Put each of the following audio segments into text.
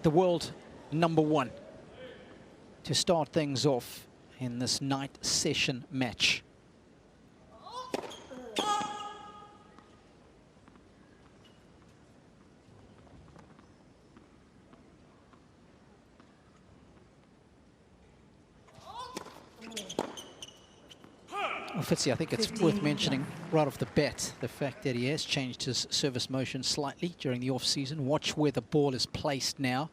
the world #1 to start things off in this night session match. Well, Fitzy, I think it's worth mentioning right off the bat the fact that he has changed his service motion slightly during the off-season. Watch where the ball is placed now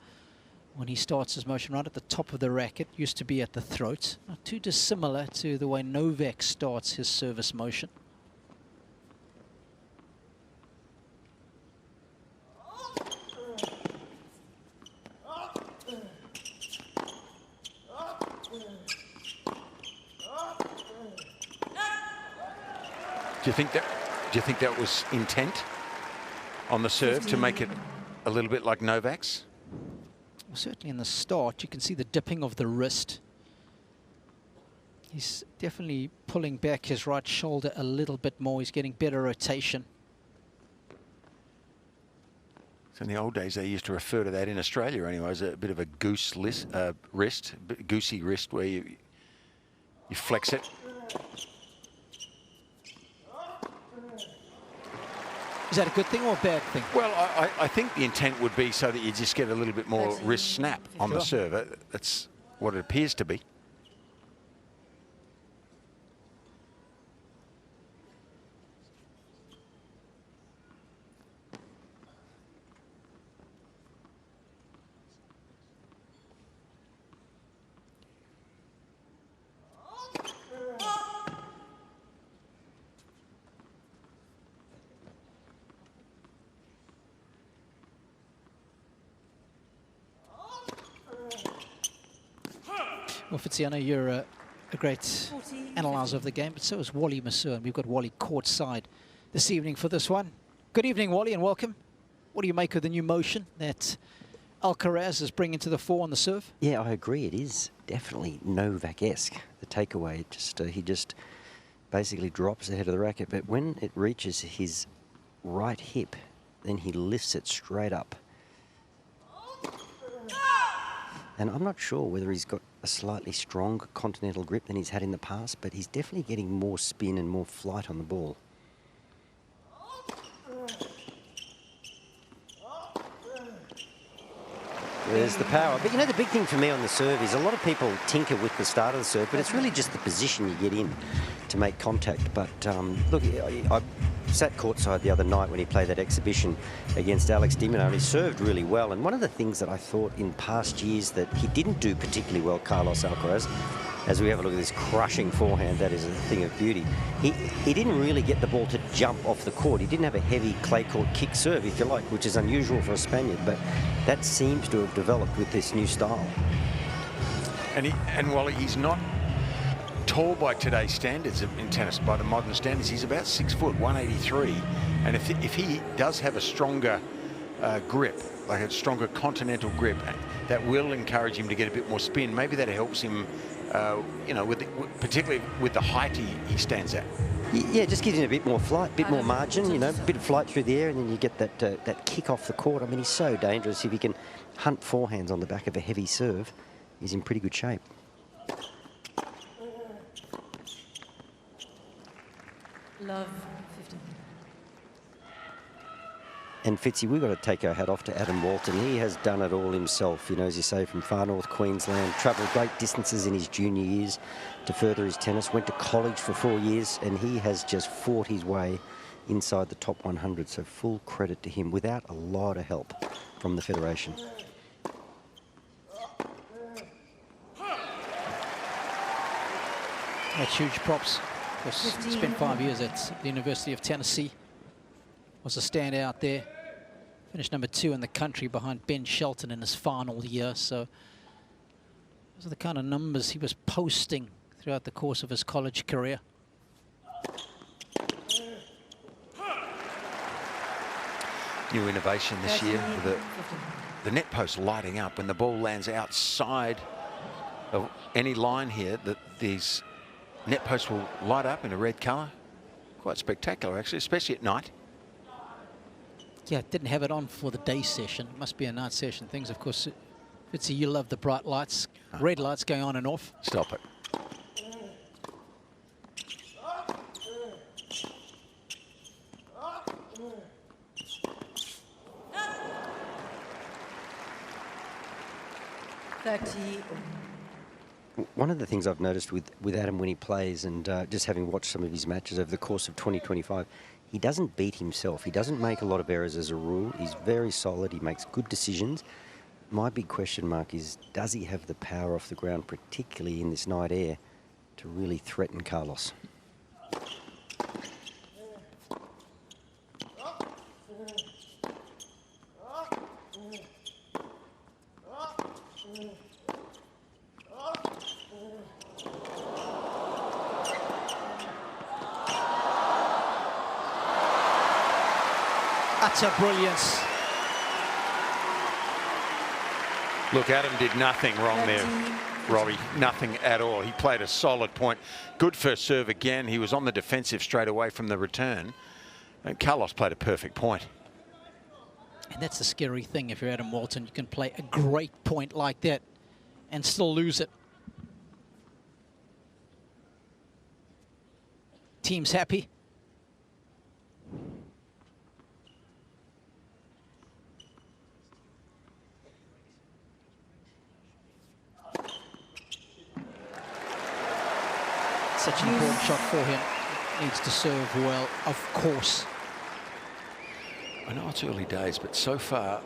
when he starts his motion right at the top of the racket. Used to be at the throat. Not too dissimilar to the way Novak starts his service motion. Do you think that was intent on the serve to make it a little bit like Novak's? Well, certainly in the start, you can see the dipping of the wrist. He's definitely pulling back his right shoulder a little bit more. He's getting better rotation. So in the old days, they used to refer to that in Australia anyway as a bit of a goose wrist, goosey wrist, where you flex it. Is that a good thing or a bad thing? Well, I think the intent would be so that you just get a little bit more wrist snap on the serve. That's what it appears to be. Well, Fitzy, I know you're a great analyzer of the game, but so is Wally Masseur, and we've got Wally courtside this evening for this one. Good evening, Wally, and welcome. What do you make of the new motion that Alcaraz is bringing to the fore on the serve? Yeah, I agree. It is definitely Novak-esque. The takeaway, he just basically drops the head of the racket, but when it reaches his right hip, then he lifts it straight up. And I'm not sure whether he's got a slightly stronger continental grip than he's had in the past, but he's definitely getting more spin and more flight on the ball. There's the power. But, you know, the big thing for me on the serve is a lot of people tinker with the start of the serve, but it's really just the position you get in to make contact. But, look, I sat courtside the other night when he played that exhibition against Alex de Minaur, and he served really well. And one of the things that I thought in past years that he didn't do particularly well, Carlos Alcaraz, as we have a look at this crushing forehand, that is a thing of beauty. He didn't really get the ball to jump off the court. He didn't have a heavy clay court kick serve, if you like, which is unusual for a Spaniard, but that seems to have developed with this new style. And while he's not tall by today's standards in tennis, by the modern standards, he's about 6 foot, 183. And if he does have a stronger grip, like a stronger continental grip, that will encourage him to get a bit more spin. Maybe that helps him, you know, particularly with the height he stands at. Yeah, just gives him a bit more flight, a bit more margin, you know, a bit of flight through the air, and then you get that kick off the court. I mean, he's so dangerous. If he can hunt forehands on the back of a heavy serve, he's in pretty good shape. Love 15. And Fitzy, we've got to take our hat off to Adam Walton. He has done it all himself, you know, as you say, from far north Queensland, travelled great distances in his junior years to further his tennis, went to college for 4 years, and he has just fought his way inside the top 100. So full credit to him, without a lot of help from the Federation. That's huge props. He spent 5 years at the University of Tennessee. Was a standout there. Finished #2 in the country behind Ben Shelton in his final year. So those are the kind of numbers he was posting throughout the course of his college career. New innovation this year, the net post lighting up when the ball lands outside of any line here, that these net posts will light up in a red colour. Quite spectacular, actually, especially at night. Yeah, didn't have it on for the day session. Must be a night session. Things, of course, Fitzy, you love the bright lights, red lights going on and off. Stop it. One of the things I've noticed with Adam when he plays, and just having watched some of his matches over the course of 2025, he doesn't beat himself. He doesn't make a lot of errors as a rule. He's very solid. He makes good decisions. My big question mark is, does he have the power off the ground, particularly in this night air, to really threaten Carlos? Utter brilliance. Look, Adam did nothing wrong there, Robbie. Nothing at all. He played a solid point. Good first serve again. He was on the defensive straight away from the return. And Carlos played a perfect point. And that's the scary thing. If you're Adam Walton, you can play a great point like that and still lose it. Team's happy. Such an important shot for him. Needs to serve well, of course. I know it's early days, but so far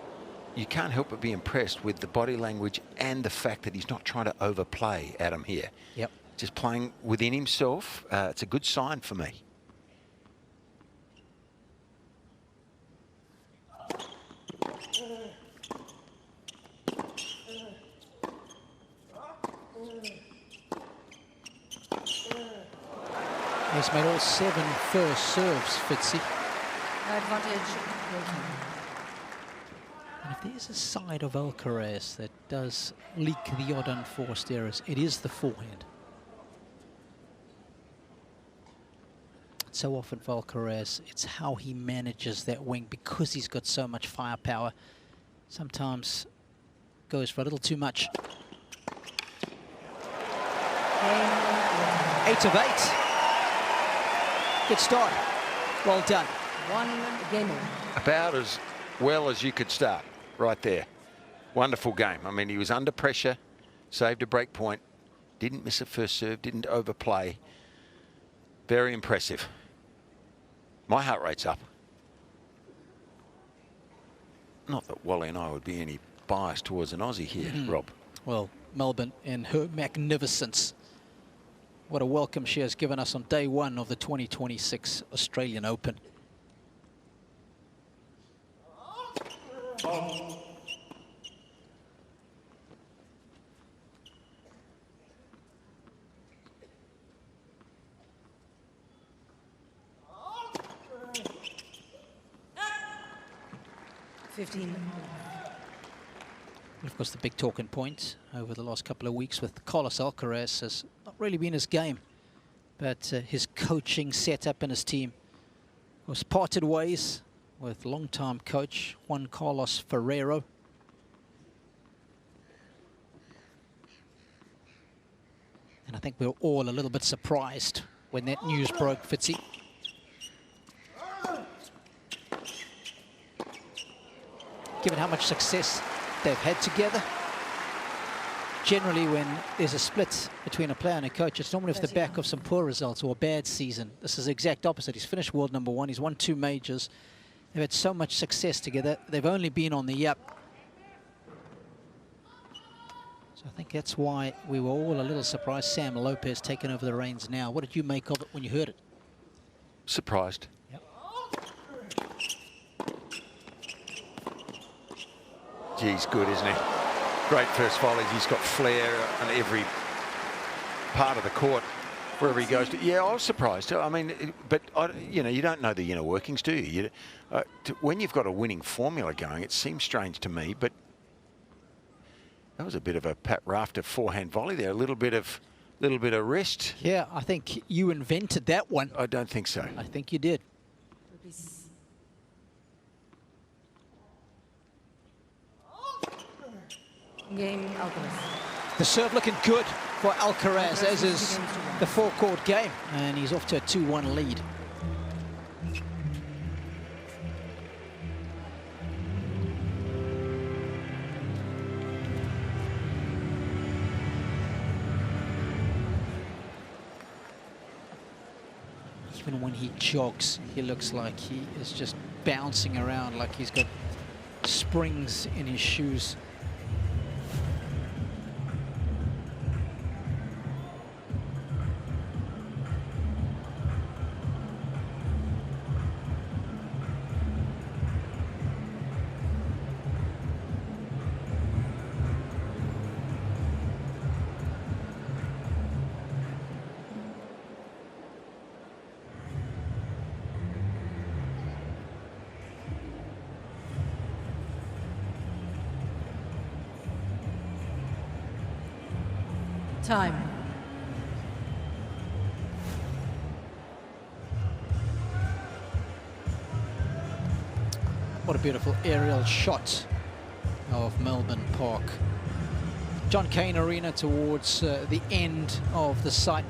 you can't help but be impressed with the body language and the fact that he's not trying to overplay Adam here. Yep. Just playing within himself. It's a good sign for me. He's made all 7 first serves, Fitzy. Advantage. And if there's a side of Alcaraz that does leak the odd unforced errors, it is the forehand. So often for Alcaraz, it's how he manages that wing, because he's got so much firepower. Sometimes goes for a little too much. 8 of 8. Good start. Well done. 1 game. About as well as you could start right there. Wonderful game. I mean, he was under pressure, saved a break point, didn't miss a first serve, didn't overplay. Very impressive. My heart rate's up. Not that Wally and I would be any bias towards an Aussie here, Rob. Well, Melbourne in her magnificence. What a welcome she has given us on day 1 of the 2026 Australian Open. And of course, the big talking point over the last couple of weeks with Carlos Alcaraz has not really been his game, but his coaching setup and his team was parted ways with longtime coach Juan Carlos Ferrero. And I think we were all a little bit surprised when that news broke, Fitzy. Given how much success they've had together. Generally, when there's a split between a player and a coach, it's normally off the back of some poor results or a bad season. This is the exact opposite. He's finished world #1. He's won 2 majors. They've had so much success together. They've only been on the up. So I think that's why we were all a little surprised Sam Lopez taking over the reins now. What did you make of it when you heard it? Surprised. Yep. Geez, good, isn't he? Great first volleys. He's got flair on every part of the court, wherever he goes to. Yeah, I was surprised. I mean, but you know, you don't know the inner workings, do you? When you've got a winning formula going, it seems strange to me, but that was a bit of a Pat Rafter forehand volley there. A little bit of rest. Yeah, I think you invented that one. I don't think so. I think you did. Game Alcaraz. The serve looking good for Alcaraz, as is the four-court game. And he's off to a 2-1 lead. Even when he jogs, he looks like he is just bouncing around, like he's got springs in his shoes. Time. What a beautiful aerial shot of Melbourne Park. Cain Arena towards the end of the site.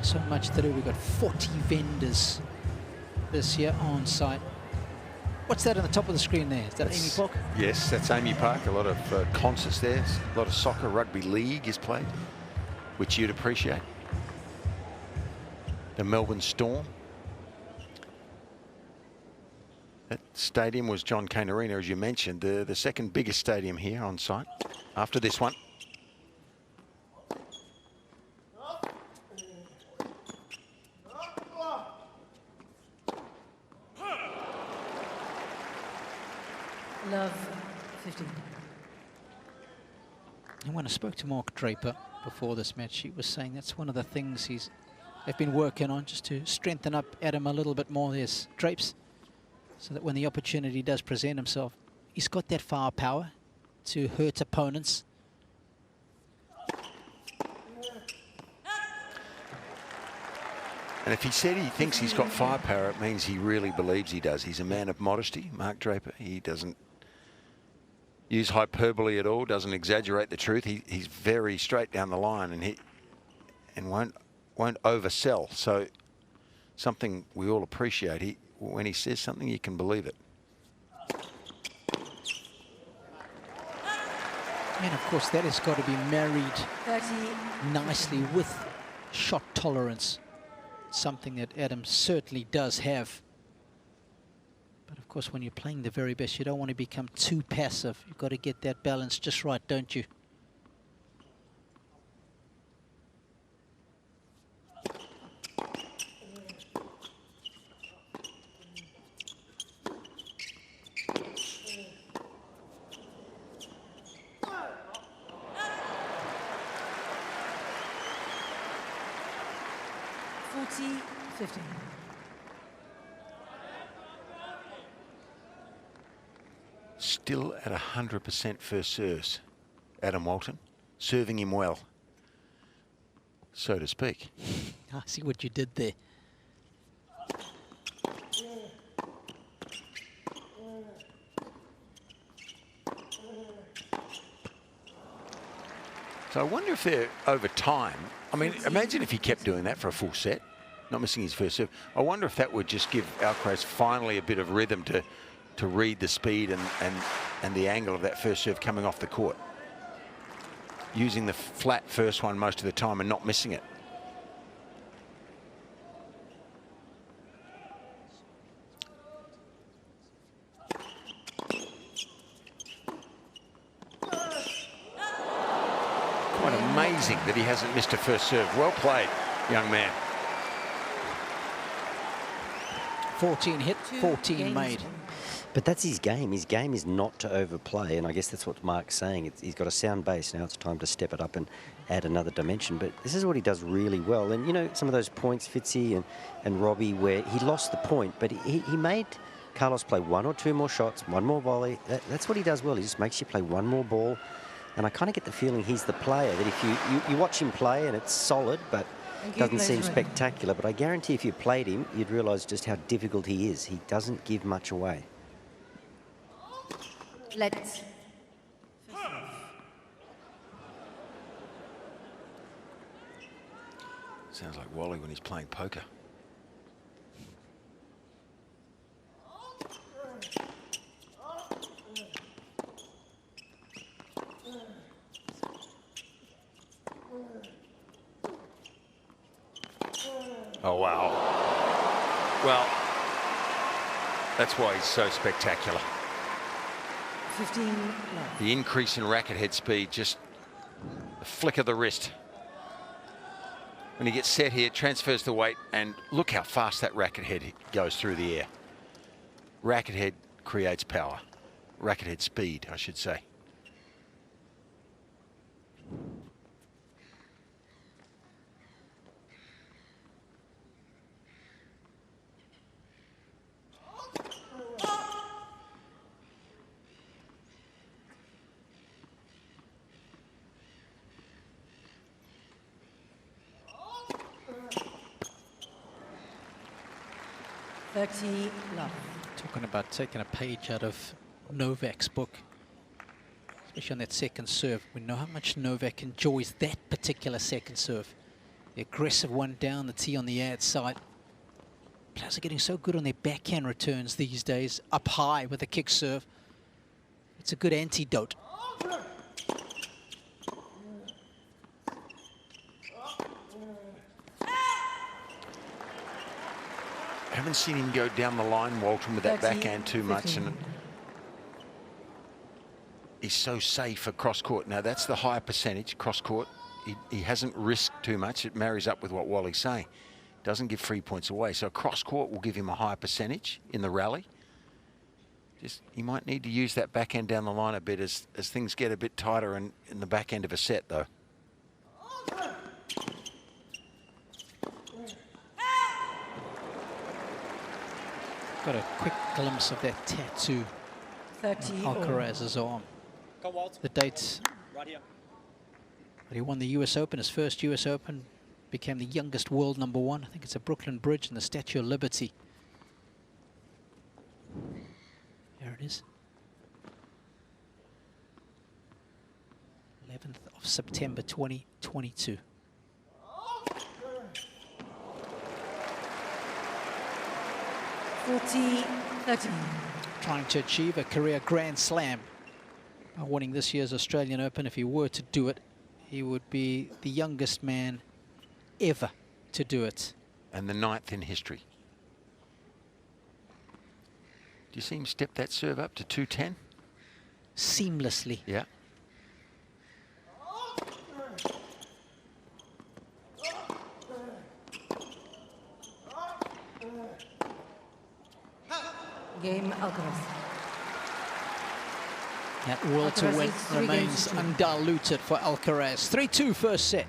So much to do. We've got 40 vendors this year on site. What's that on the top of the screen there? Is that Amy Park? Yes, that's Amy Park. A lot of concerts there. A lot of soccer, rugby league is played, which you'd appreciate. The Melbourne Storm. That stadium was Cain Arena, as you mentioned, the second biggest stadium here on site after this one. Love 15. And when I spoke to Mark Draper before this match, he was saying that's one of the things they've been working on, just to strengthen up Adam a little bit more. There's Drapes, so that when the opportunity does present himself, he's got that firepower to hurt opponents. And if he said he thinks he's got firepower, it means he really believes he does. He's a man of modesty, Mark Draper. He doesn't use hyperbole at all, doesn't exaggerate the truth. He's very straight down the line, and won't oversell. So something we all appreciate. When he says something, you can believe it. And of course, that has got to be married 30. nicely with shot tolerance, something that Adam certainly does have. But of course, when you're playing the very best, you don't want to become too passive. You've got to get that balance just right, don't you? Still at 100% first serves, Adam Walton, serving him well, so to speak. I see what you did there. So I wonder if they're over time. I mean, imagine if he kept doing that for a full set, not missing his first serve. I wonder if that would just give Alcaraz finally a bit of rhythm to read the speed and the angle of that first serve coming off the court. Using the flat first one most of the time and not missing it. Quite amazing that he hasn't missed a first serve. Well played, young man. 14 hit, 14 made. But that's his game. His game is not to overplay, and I guess that's what Mark's saying. He's got a sound base. Now it's time to step it up and add another dimension. But this is what he does really well. And, you know, some of those points, Fitzy and Robbie, where he lost the point, but he made Carlos play one or two more shots, one more volley. That's what he does well. He just makes you play one more ball. And I kind of get the feeling he's the player, that if you watch him play and it's solid, but doesn't seem spectacular. But I guarantee if you played him, you'd realise just how difficult he is. He doesn't give much away. Let. Sounds like Wally when he's playing poker. Oh, wow. Well, that's why he's so spectacular. 15 love. The increase in racket head speed, just a flick of the wrist. When he gets set here, transfers the weight, and look how fast that racket head goes through the air. Racket head creates power. Racket head speed, I should say. Love. Talking about taking a page out of Novak's book, especially on that second serve. We know how much Novak enjoys that particular second serve. The aggressive one down the tee on the ad side. Players are getting so good on their backhand returns these days, up high with a kick serve. It's a good antidote. I haven't seen him go down the line, Walton, with that backhand too much. And he's so safe across court. Now, that's the higher percentage, cross court. He hasn't risked too much. It marries up with what Wally's saying. Doesn't give 3 points away. So cross court will give him a higher percentage in the rally. Just, he might need to use that backhand down the line a bit as things get a bit tighter in the back end of a set, though. Got a quick glimpse of that tattoo on Alcaraz's arm. The dates. Right here. But he won the US Open, his first US Open, became the youngest world #1. I think it's a Brooklyn Bridge and the Statue of Liberty. There it is. 11th of September 2022. Trying to achieve a career Grand Slam by winning this year's Australian Open. If he were to do it, he would be the youngest man ever to do it. And the 9th in history. Do you see him step that serve up to 210? Seamlessly. Yeah. Game Alcaraz. That will to win remains undiluted for Alcaraz. 3-2 first set.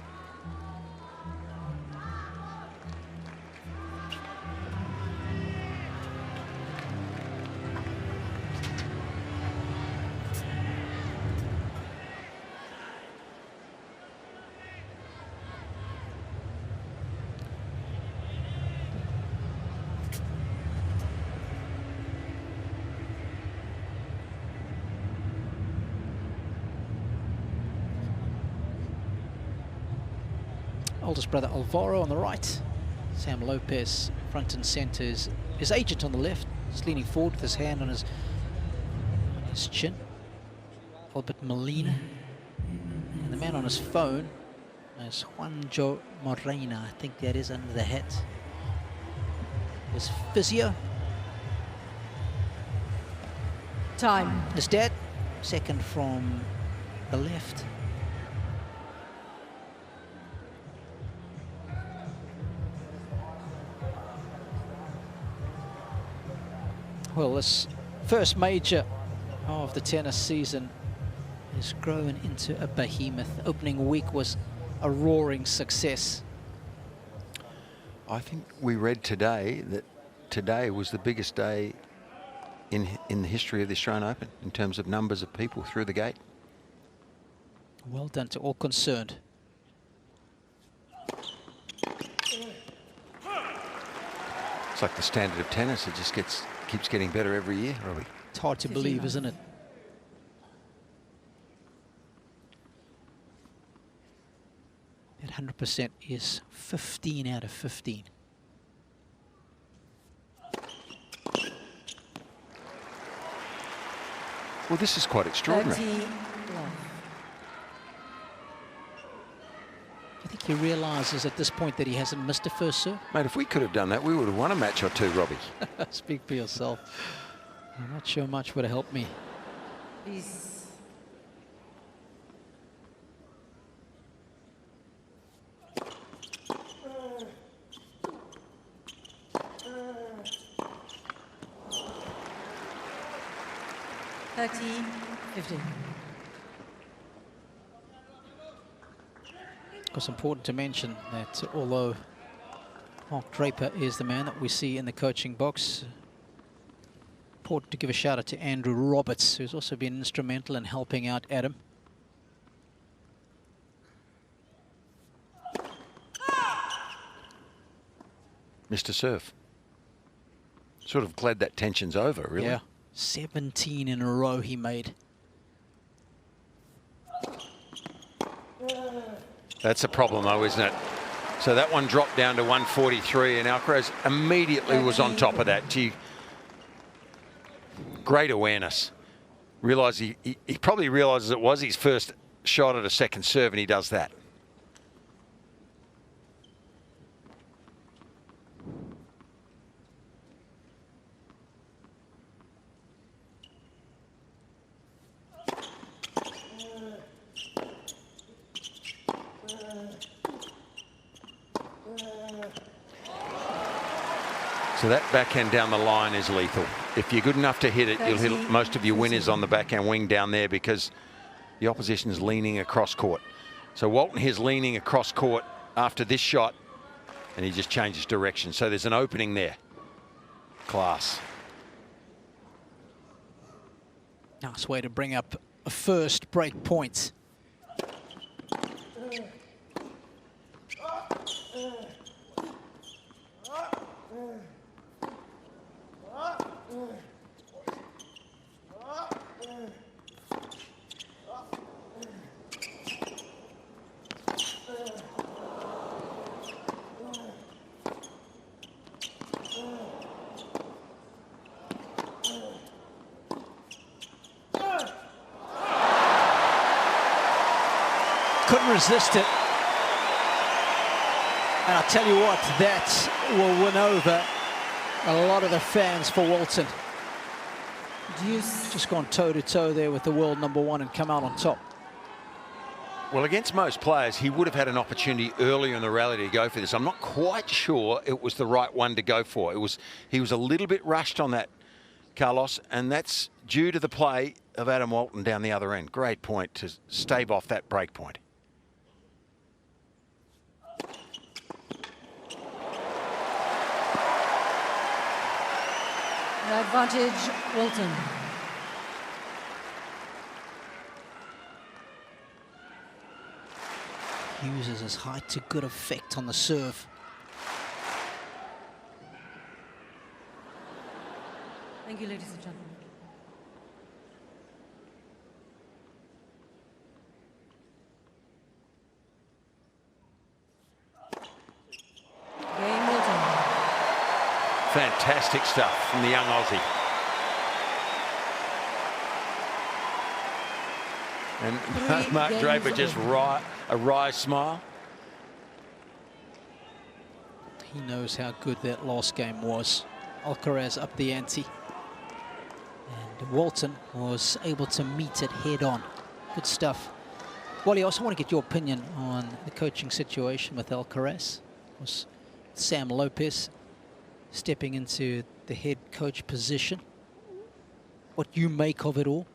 Oldest brother Alvaro on the right. Sam Lopez front and centre. His agent on the left. He's leaning forward with his hand on his chin. Albert Molina. And the man on his phone is Juanjo Morena. I think that is under the hat. His physio. Time. His dad, second from the left. Well, this first major of the tennis season is growing into a behemoth. Opening week was a roaring success. I think we read today that today was the biggest day in the history of the Australian Open in terms of numbers of people through the gate. Well done to all concerned. It's like the standard of tennis. It just keeps getting better every year, Robbie. It's hard to believe, isn't it? That 100% is 15 out of 15. Well, this is quite extraordinary. 30 love. I think he realises at this point that he hasn't missed a first serve. Mate, if we could have done that, we would have won a match or two, Robbie. Speak for yourself. I'm not sure much would have helped me. Please. Of course, important to mention that although Mark Draper is the man that we see in the coaching box, important to give a shout out to Andrew Roberts, who's also been instrumental in helping out Adam. Mr. Surf. Sort of glad that tension's over, really. Yeah, 17 in a row he made. That's a problem, though, isn't it? So that one dropped down to 143, and Alcaraz immediately was on top of that. Gee, great awareness. He probably realises it was his first shot at a second serve, and he does that. So that backhand down the line is lethal. If you're good enough to hit it, you'll hit most of your winners on the backhand wing down there because the opposition is leaning across court. So Walton is leaning across court after this shot, and he just changes direction. So there's an opening there. Class. Nice way to bring up a first break point. Couldn't resist it. And I'll tell you what, that will win over a lot of the fans for Walton. Just gone toe-to-toe there with the world #1 and come out on top. Well, against most players, he would have had an opportunity earlier in the rally to go for this. I'm not quite sure it was the right one to go for. He was a little bit rushed on that, Carlos, and that's due to the play of Adam Walton down the other end. Great point to stave off that break point. advantage, Walton. Uses his height to good effect on the serve. Thank you, ladies and gentlemen. Cain Walton. Fantastic stuff from the young Aussie. And Mark Draper just a wry smile. He knows how good that last game was. Alcaraz up the ante. And Walton was able to meet it head on. Good stuff. Wally, I also want to get your opinion on the coaching situation with Alcaraz. It was Sam Lopez stepping into the head coach position. What you make of it all?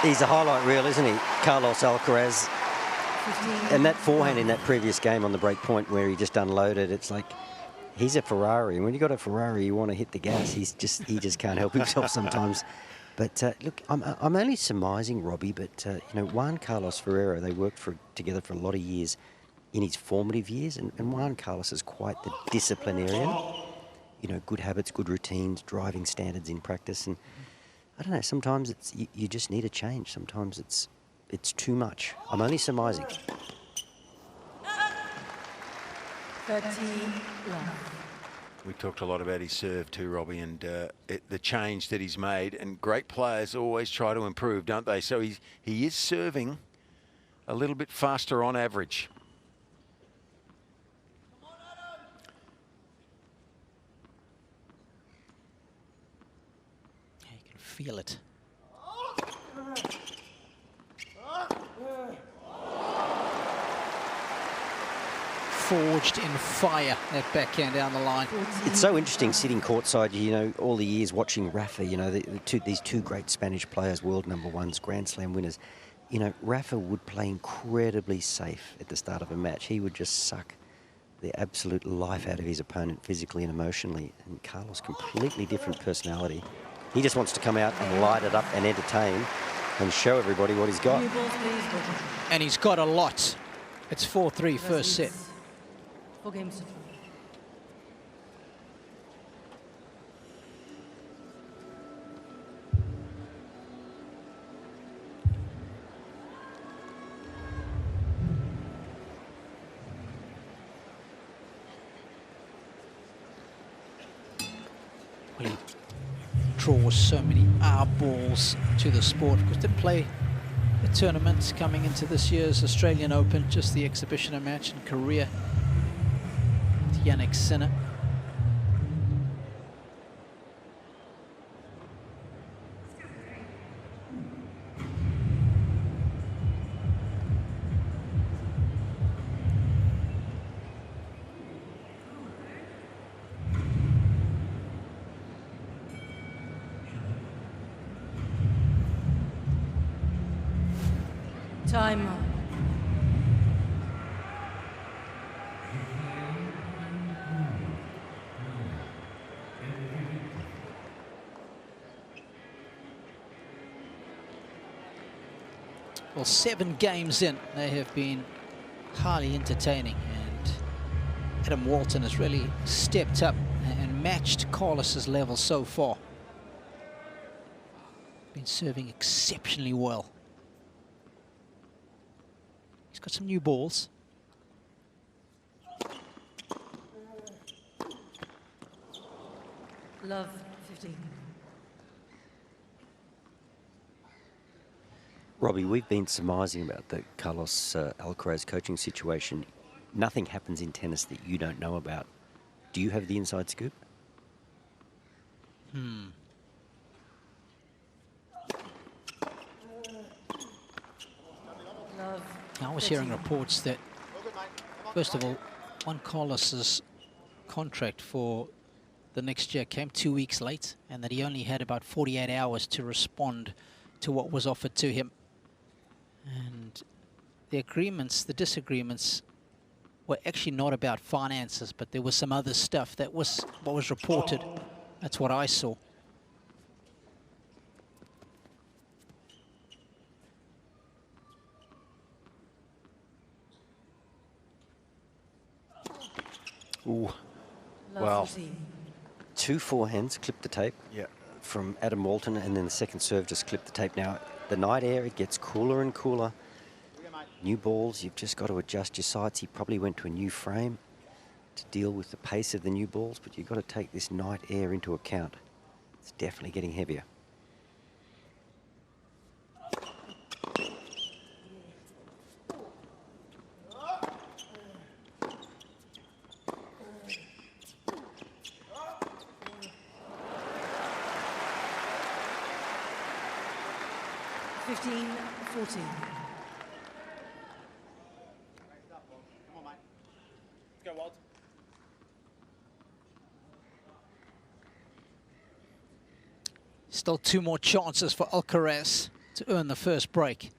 He's a highlight reel, isn't he? Carlos Alcaraz. And that forehand in that previous game on the break point where he just unloaded, it's like He's a Ferrari, and when you got a Ferrari, you want to hit the gas. He just can't help himself sometimes. But look, I'm only surmising, Robbie, but you know, Juan Carlos Ferreira, they worked together for a lot of years in his formative years, and Juan Carlos is quite the disciplinarian. You know, good habits, good routines, driving standards in practice, and I don't know. Sometimes you just need a change. Sometimes it's too much. I'm only surmising. 30 We talked a lot about his serve too, Robbie, and the change that he's made. And great players always try to improve, don't they? So he is serving a little bit faster on average. You can feel it. Forged in fire, that backhand down the line. It's so interesting sitting courtside, you know, all the years watching Rafa, you know, these two great Spanish players, world #1s, Grand Slam winners. You know, Rafa would play incredibly safe at the start of a match. He would just suck the absolute life out of his opponent physically and emotionally. And Carlos, completely different personality. He just wants to come out and light it up and entertain and show everybody what he's got. And he's got a lot. It's 4-3 first set. 4 games to 3. Well, he draws so many balls to the sport because they play a tournament coming into this year's Australian Open, just the exhibition match in Korea. Yannick Sinner. Time. Well, 7 games in, they have been highly entertaining, and Adam Walton has really stepped up and matched Carlos's level so far. Been serving exceptionally well. He's got some new balls. Love 15. Robbie, we've been surmising about the Carlos Alcaraz coaching situation. Nothing happens in tennis that you don't know about. Do you have the inside scoop? Love I was hearing reports that, first of all, Juan Carlos's contract for the next year came 2 weeks late, and that he only had about 48 hours to respond to what was offered to him. And the agreements, the disagreements, were actually not about finances, but there was some other stuff. That was what was reported. That's what I saw. Ooh. Love Well. 14. 2 forehands clipped the tape. Yeah. From Adam Walton, and then the second serve just clipped the tape. Now, the night air, it gets cooler and cooler. New balls, you've just got to adjust your sights. He probably went to a new frame to deal with the pace of the new balls, but you've got to take this night air into account. It's definitely getting heavier. Still 2 more chances for Alcaraz to earn the first break.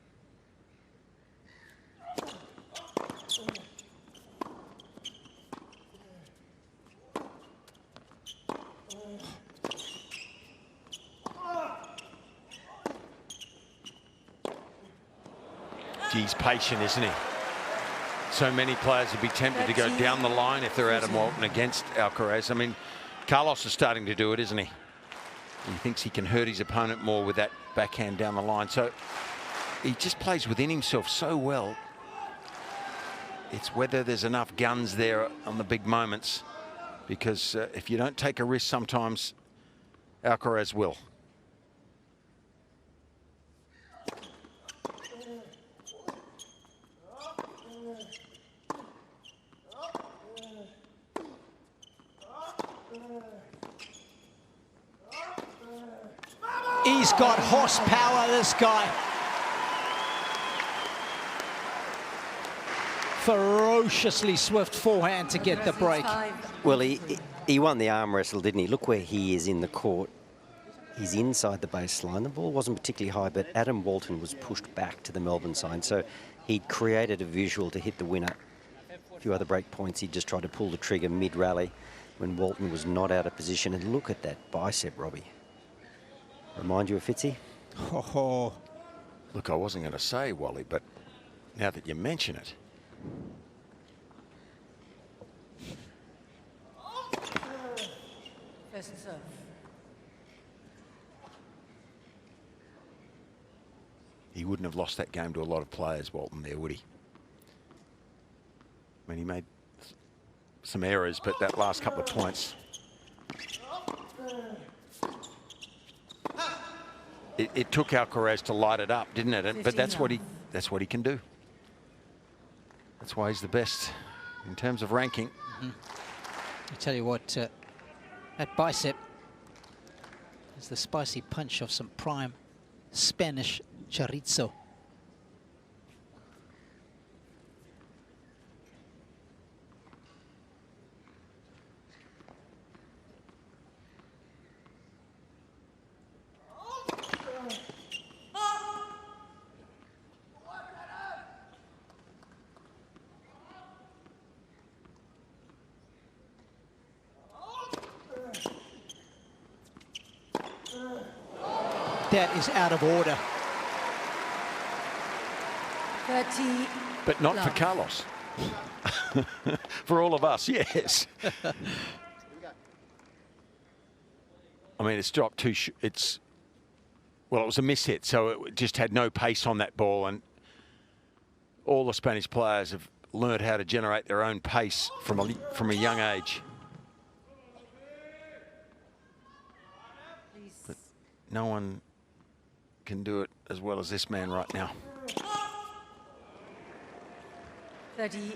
He's patient, isn't he? So many players would be tempted to go down the line if they're Adam Walton against Alcaraz. I mean, Carlos is starting to do it, isn't he? He thinks he can hurt his opponent more with that backhand down the line. So he just plays within himself so well. It's whether there's enough guns there on the big moments, because if you don't take a risk, sometimes Alcaraz will. He's got horsepower, this guy. Ferociously swift forehand to get the break. Well, he won the arm wrestle, didn't he? Look where he is in the court. He's inside the baseline. The ball wasn't particularly high, but Adam Walton was pushed back to the Melbourne side. So he'd created a visual to hit the winner. A few other break points, he just tried to pull the trigger mid-rally when Walton was not out of position. And look at that bicep, Robbie. Remind you of Fitzy? Oh. Look, I wasn't going to say, Wally, but now that you mention it. First serve. He wouldn't have lost that game to a lot of players, Walton, there, would he? I mean, he made some errors, but that last couple of points. It took Alcaraz to light it up, didn't it? But that's what he can do. That's why he's the best in terms of ranking. I tell you what, that bicep is the spicy punch of some prime Spanish chorizo. That is out of order. 30. But not for Carlos. For all of us, yes. I mean, it's dropped too. Well, it was a mishit, so it just had no pace on that ball, and all the Spanish players have learned how to generate their own pace from a young age. But no one can do it as well as this man right now. 30-15.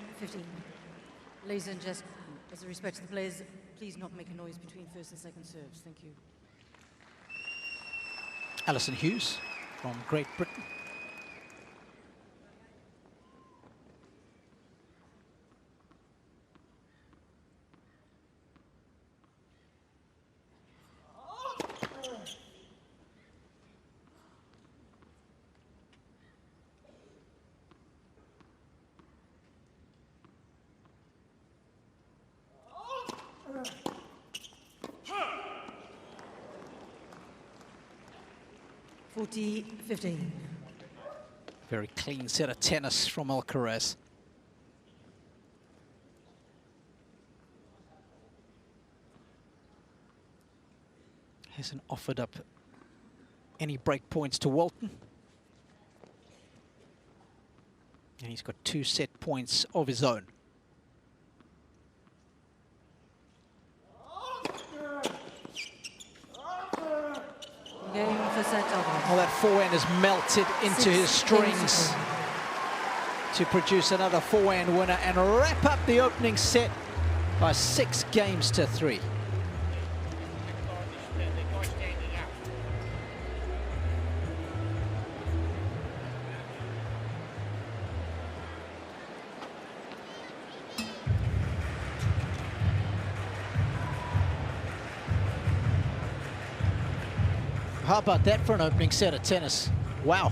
Ladies and gentlemen, as a respect to the players, please not make a noise between first and second serves. Thank you. Alison Hughes from Great Britain. Very clean set of tennis from Alcaraz. Hasn't offered up any break points to Walton. And he's got 2 set points of his own. Well, that forehand has melted into his strings to produce another forehand winner and wrap up the opening set by 6-3. How about that for an opening set of tennis? Wow.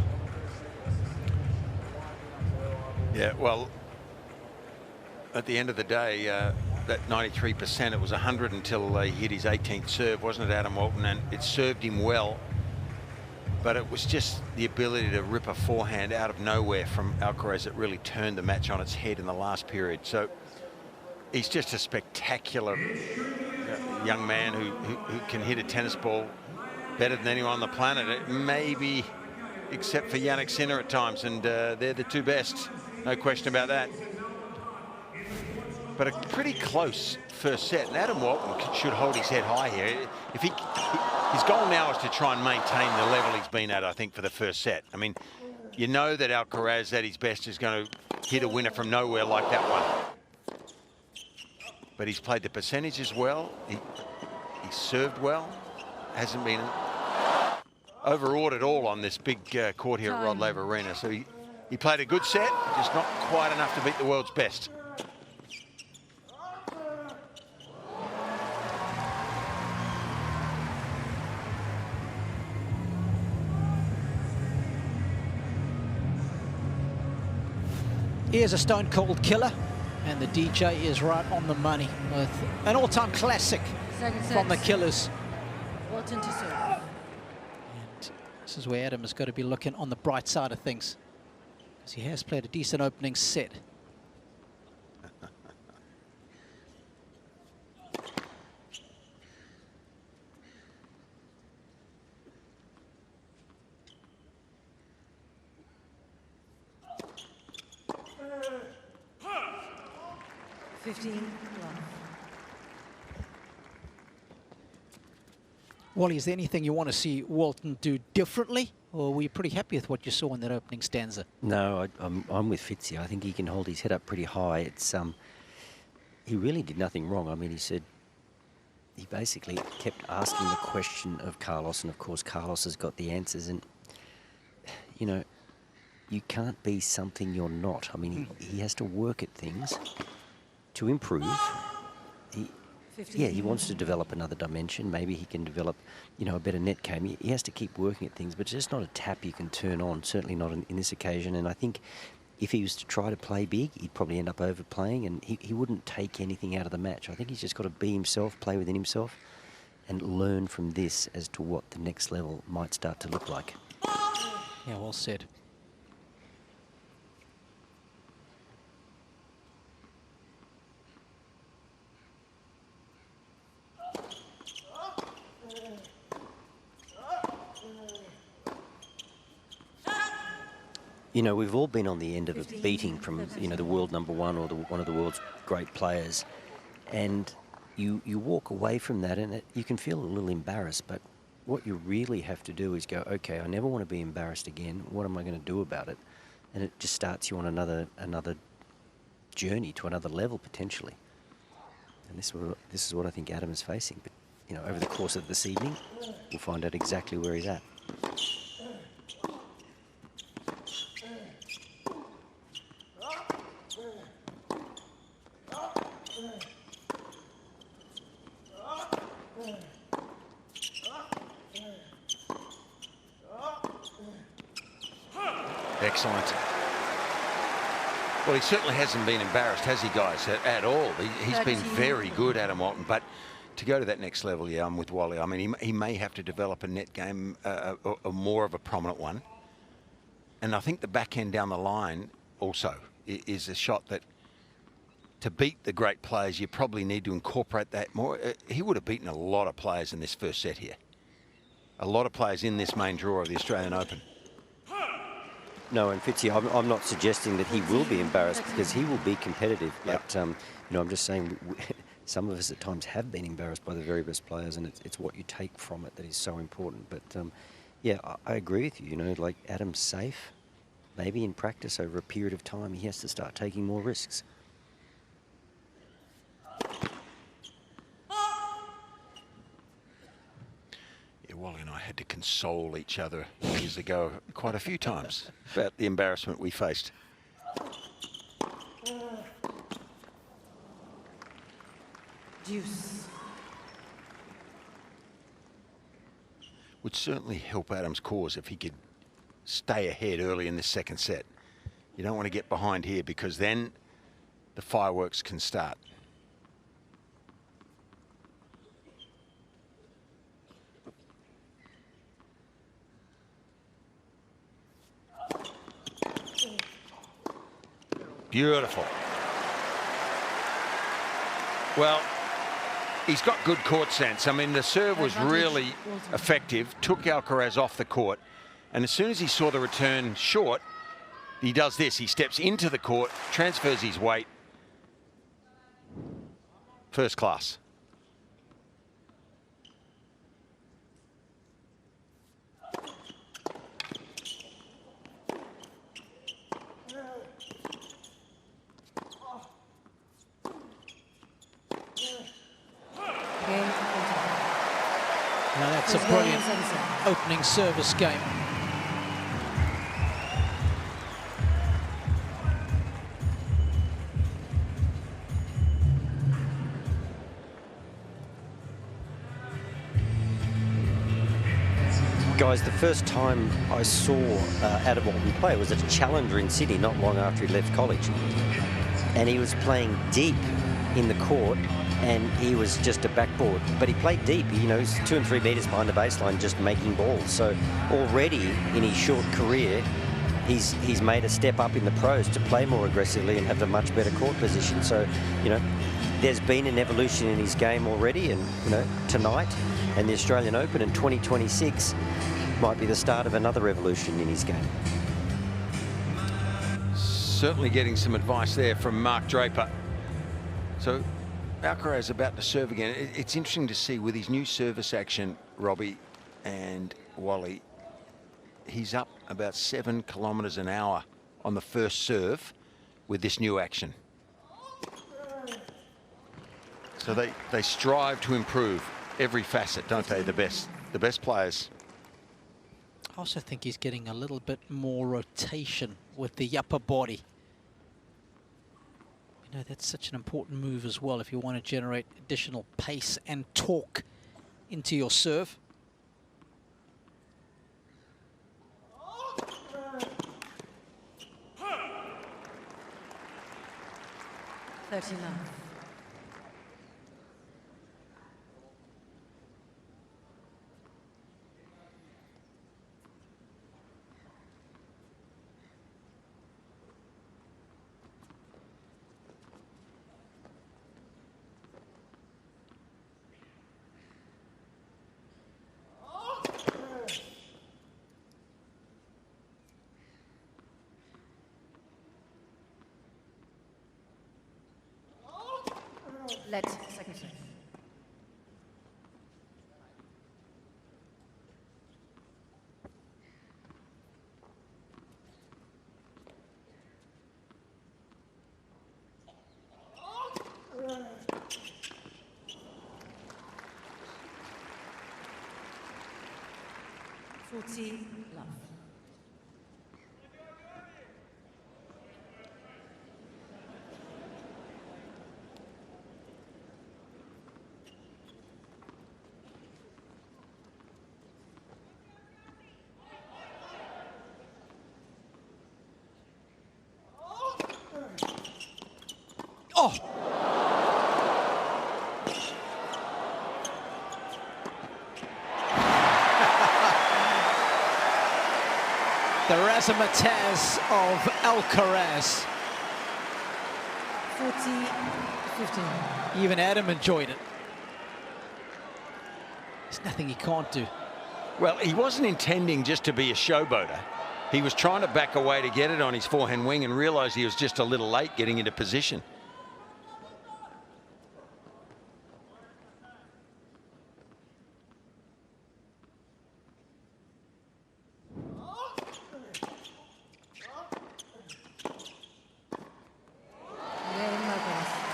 Yeah, well, at the end of the day, that 93%, it was 100 until he hit his 18th serve, wasn't it, Adam Walton? And it served him well. but it was just the ability to rip a forehand out of nowhere from Alcaraz that really turned the match on its head in the last period. So he's just a spectacular young man who can hit a tennis ball better than anyone on the planet, maybe except for Jannik Sinner at times, and they're the two best, no question about that. But a pretty close first set, and Adam Walton should hold his head high here. If his goal now is to try and maintain the level he's been at, I think, for the first set. I mean, you know that Alcaraz at his best is going to hit a winner from nowhere like that one. But he's played the percentages well. He served well. Hasn't been overawed at all on this big court here at Rod Laver Arena. So he played a good set, just not quite enough to beat the world's best. Here's a stone-cold killer, and the DJ is right on the money with an all-time classic from the Killers. Walton to serve. And this is where Adam has got to be looking on the bright side of things, because he has played a decent opening set. Wally, is there anything you want to see Walton do differently, or were you pretty happy with what you saw in that opening stanza? No, I'm with Fitzy. I think he can hold his head up pretty high. It's he really did nothing wrong. I mean, he basically kept asking the question of Carlos, and of course Carlos has got the answers. And you know, you can't be something you're not. I mean, he has to work at things to improve. He wants to develop another dimension. Maybe he can develop, you know, a better net game. He has to keep working at things, but it's just not a tap you can turn on, certainly not in this occasion. And I think if he was to try to play big, he'd probably end up overplaying, and he wouldn't take anything out of the match. I think he's just got to be himself, play within himself, and learn from this as to what the next level might start to look like. Yeah, well said. You know, we've all been on the end of a beating from, you know, the world #1 or one of the world's great players. And you walk away from that and you can feel a little embarrassed. But what you really have to do is go, OK, I never want to be embarrassed again. What am I going to do about it? And it just starts you on another journey to another level, potentially. And this is what I think Adam is facing. But, you know, over the course of this evening, we'll find out exactly where he's at. Excellent. Well, he certainly hasn't been embarrassed, has he, guys, at all? He's been very good, Adam Walton. But to go to that next level, yeah, I'm with Wally. I mean, he may have to develop a net game, or more of a prominent one. And I think the backhand down the line also is a shot that, to beat the great players, you probably need to incorporate that more. He would have beaten a lot of players in this first set here. A lot of players in this main draw of the Australian Open. No, and Fitzy, I'm not suggesting that he will be embarrassed, because he will be competitive. Yep. But, you know, I'm just saying some of us at times have been embarrassed by the very best players, and it's what you take from it that is so important. But, yeah, I agree with you. You know, like Adam's safe. Maybe in practice over a period of time, he has to start taking more risks. Wally and I had to console each other years ago quite a few times about the embarrassment we faced. Deuce. Would certainly help Adam's cause if he could stay ahead early in this second set. You don't want to get behind here, because then the fireworks can start. Beautiful. Well, he's got good court sense. I mean, the serve was really effective, took Alcaraz off the court, and as soon as he saw the return short, he does this. He steps into the court, transfers his weight. First class. Now that's a brilliant opening service game. Guys, the first time I saw Adam Walton play was at a Challenger in Sydney not long after he left college. And he was playing deep in the court, and he was just a backboard. But he played deep, you know, he's 2 and 3 metres behind the baseline just making balls. So already in his short career, he's made a step up in the pros to play more aggressively and have a much better court position. So, you know, there's been an evolution in his game already, and, you know, tonight and the Australian Open in 2026 might be the start of another revolution in his game. Certainly getting some advice there from Mark Draper. So Alcaraz about to serve again. It's interesting to see with his new service action, Robbie and Wally, he's up about 7 kilometres an hour on the first serve with this new action. So they strive to improve every facet, don't they? The best players. I also think he's getting a little bit more rotation with the upper body. You know, that's such an important move as well if you want to generate additional pace and torque into your serve. Let second serve. Love. Oh! The razzmatazz of Alcaraz. 40-15. Even Adam enjoyed it. There's nothing he can't do. Well, he wasn't intending just to be a showboater. He was trying to back away to get it on his forehand wing and realised he was just a little late getting into position.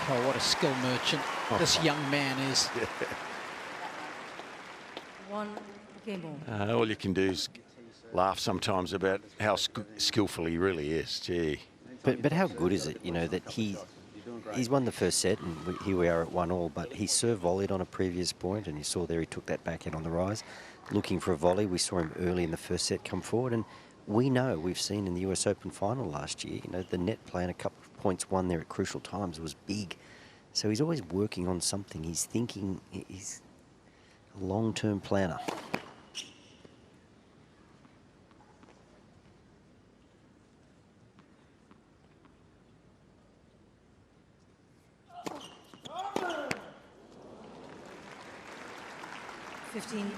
Oh, what a skill merchant this young man is. Yeah. One game ball. All you can do is laugh sometimes about how skillful he really is. Gee. But how good is it, you know, that he's won the first set, and here we are at 1-1, but he serve volleyed on a previous point, and you saw there he took that backhand on the rise, looking for a volley. We saw him early in the first set come forward, and we know, we've seen in the US Open final last year, you know, the net play and a couple of points won there at crucial times was big. So he's always working on something. He's thinking, he's a long-term planner. 15 enough.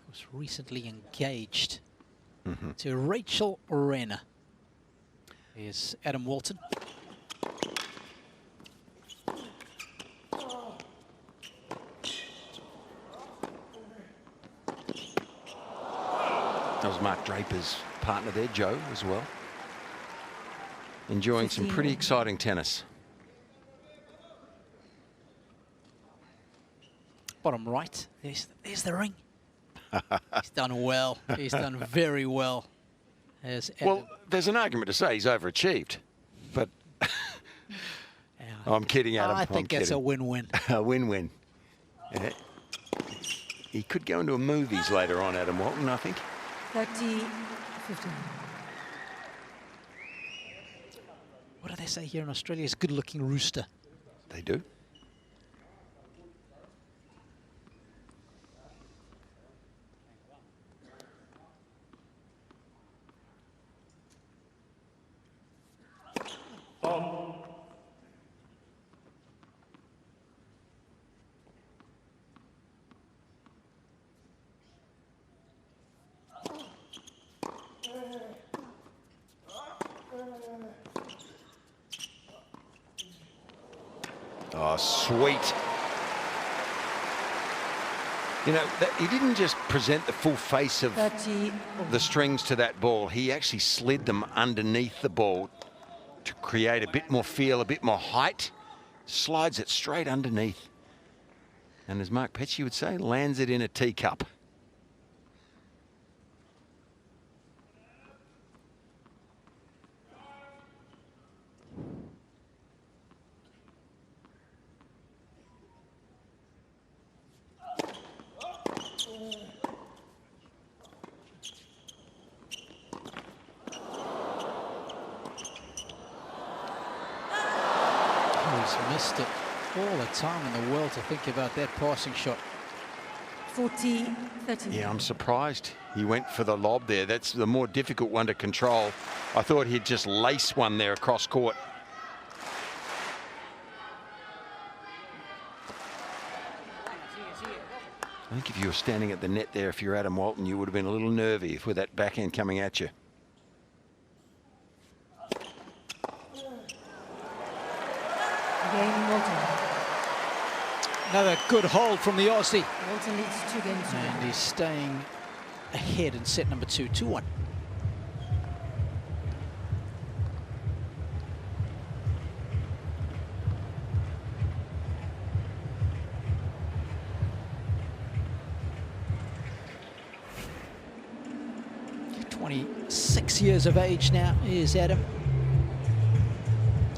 Was recently engaged to Rachel Renner. Here's Adam Walton. That was Mark Draper's partner there, Joe, as well. Enjoying some pretty exciting tennis. Bottom right, there's the ring. He's done well. He's done very well. Well, there's an argument to say he's overachieved, but I'm kidding, Adam. I think that's a win-win. A win-win. Yeah. He could go into a movies later on, Adam Walton, I think. 30-15. What do they say here in Australia? It's a good-looking rooster. They do. Oh, sweet. You know, he didn't just present the full face of the strings to that ball. He actually slid them underneath the ball to create a bit more feel, a bit more height. Slides it straight underneath. And as Mark Petchey would say, lands it in a teacup. Missed it all the time in the world to think about that passing shot. 40-13. Yeah, I'm surprised he went for the lob there. That's the more difficult one to control. I thought he'd just lace one there across court. I think if you were standing at the net there, if you're Adam Walton, you would have been a little nervy with that backhand coming at you. Another good hold from the Aussie. Walton leads 2 games. And he's staying ahead in set number 2, 2-1. He's 26 years of age now is Adam.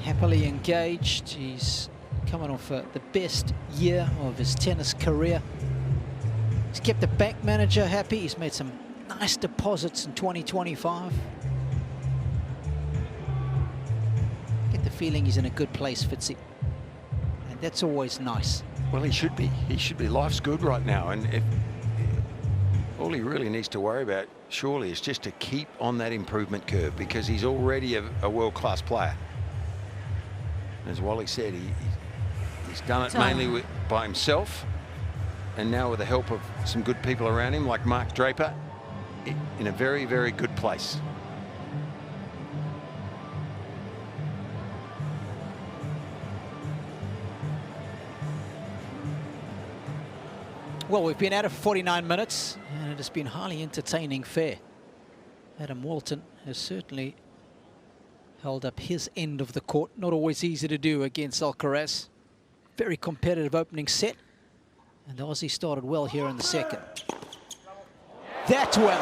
Happily engaged. He's coming off the best year of his tennis career. He's kept the bank manager happy. He's made some nice deposits in 2025. Get the feeling he's in a good place, Fitzy. And that's always nice. Well, he should be. He should be. Life's good right now. And if all he really needs to worry about, surely, is just to keep on that improvement curve, because he's already a world-class player. As Wally said, he's done it mainly by himself, and now with the help of some good people around him like Mark Draper, in a very, very good place. Well, we've been at it for 49 minutes, and it has been highly entertaining fare. Adam Walton has certainly held up his end of the court. Not always easy to do against Alcaraz. Very competitive opening set. And the Aussie started well here in the second. That well.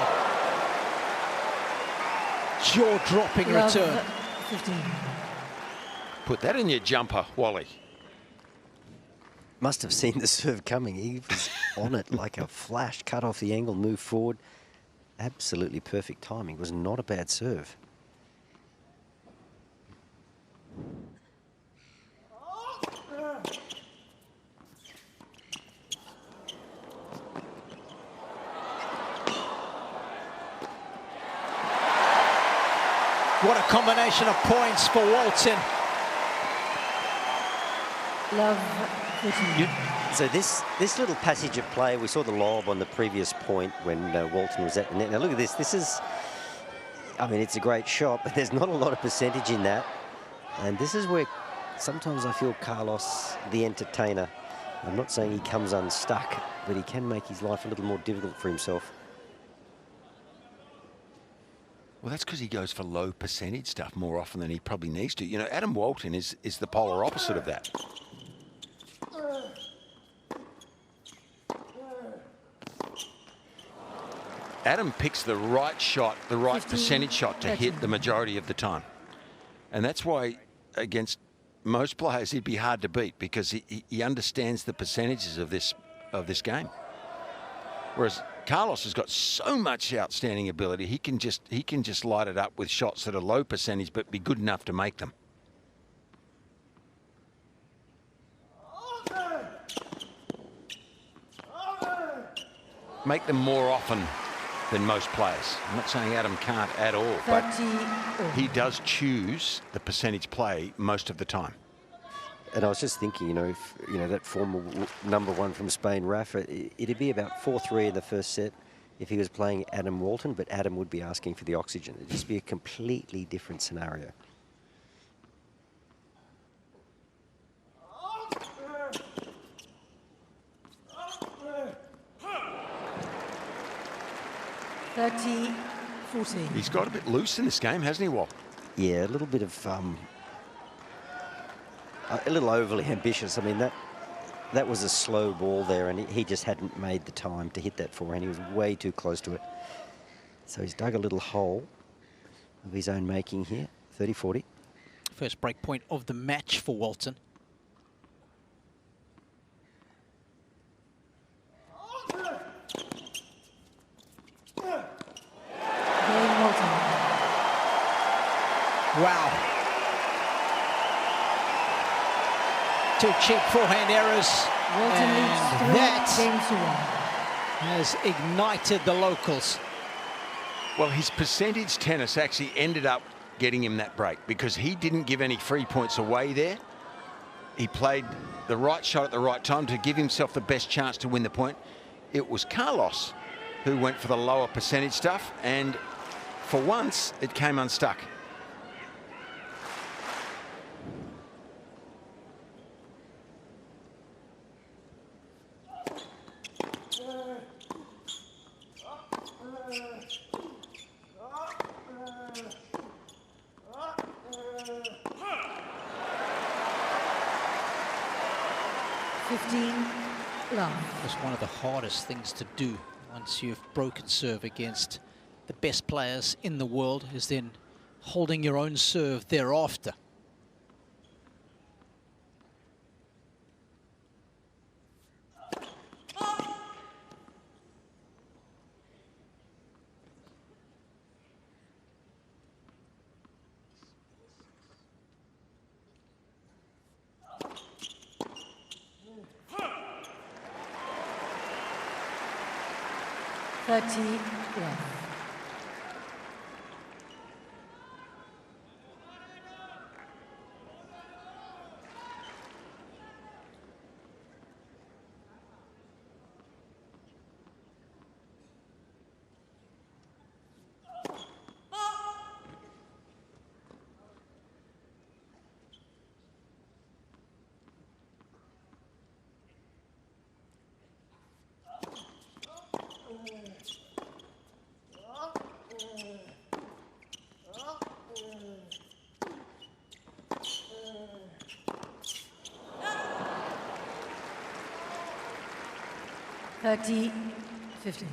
Jaw-dropping return. 15. Put that in your jumper, Wally. Must have seen the serve coming. He was on it like a flash, cut off the angle, move forward. Absolutely perfect timing. It was not a bad serve. What a combination of points for Walton. Love 13. So this little passage of play, we saw the lob on the previous point when Walton was at the net. Now look at this. This is, I mean, it's a great shot, but there's not a lot of percentage in that. And this is where sometimes I feel Carlos, the entertainer, I'm not saying he comes unstuck, but he can make his life a little more difficult for himself. Well, that's because he goes for low percentage stuff more often than he probably needs to. You know, Adam Walton is the polar opposite of that. Adam picks the right shot, the right percentage shot to hit the majority of the time. And that's why against most players he'd be hard to beat, because he understands the percentages of this game. Whereas Carlos has got so much outstanding ability, he can just light it up with shots that are low percentage but be good enough to make them. Make them more often than most players. I'm not saying Adam can't at all, but he does choose the percentage play most of the time. And I was just thinking, if, that former #1 from Spain, Rafa, it'd be about 4-3 in the first set if he was playing Adam Walton, but Adam would be asking for the oxygen. It'd just be a completely different scenario. He's got a bit loose in this game, hasn't he, Walt? Yeah, a little bit of a little overly ambitious. I mean, that was a slow ball there, and he just hadn't made the time to hit that forehand. He was way too close to it. So he's dug a little hole of his own making here, 30-40. First break point of the match for Walton. Wow. 2 cheap forehand errors. And that has ignited the locals. Well, his percentage tennis actually ended up getting him that break because he didn't give any free points away there. He played the right shot at the right time to give himself the best chance to win the point. It was Carlos who went for the lower percentage stuff, and for once it came unstuck. It's one of the hardest things to do once you've broken serve against the best players in the world, is then holding your own serve thereafter. $30, 15.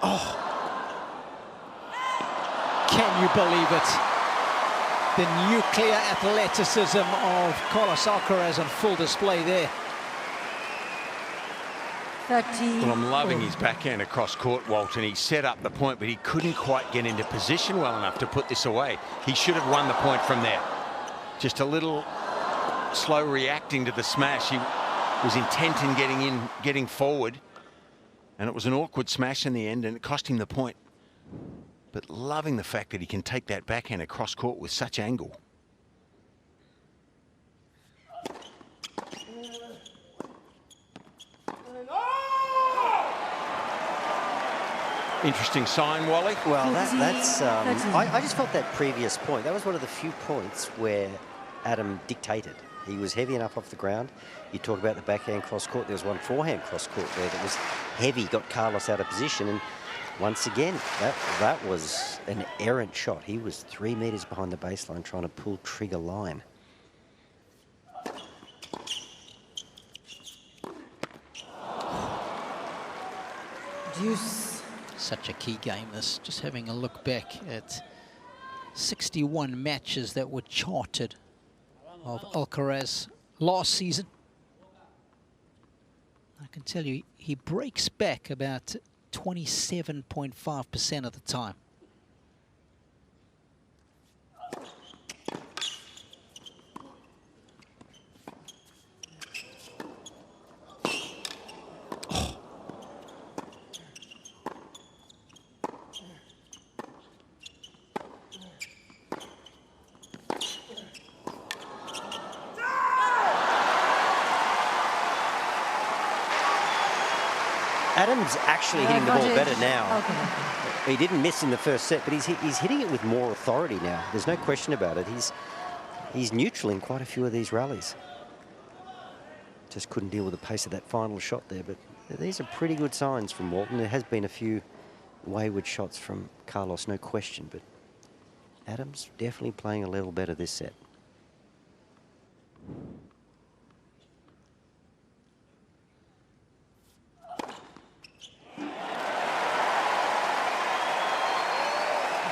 Oh. Can you believe it? The nuclear athleticism of Carlos Alcaraz on full display there. 30. Well, I'm loving his backhand across court, Walton. He set up the point, but he couldn't quite get into position well enough to put this away. He should have won the point from there. Just a little slow reacting to the smash. He was intent in getting forward, and it was an awkward smash in the end, and it cost him the point. But loving the fact that he can take that backhand across court with such angle. Interesting sign, Wally. Well, that's. I just felt that previous point. That was one of the few points where Adam dictated. He was heavy enough off the ground. You talk about the backhand cross court. There was one forehand cross court there that was heavy, got Carlos out of position, and once again, that was an errant shot. He was 3 meters behind the baseline trying to pull trigger line. Deuce. Such a key game, this. Just having a look back at 61 matches that were charted of Alcaraz last season. I can tell you, he breaks back about 27.5% of the time. Adam's actually hitting the ball better now. Okay. He didn't miss in the first set, but he's hitting it with more authority now. There's no question about it. He's neutral in quite a few of these rallies. Just couldn't deal with the pace of that final shot there, but these are pretty good signs from Walton. There has been a few wayward shots from Carlos, no question, but Adam's definitely playing a little better this set.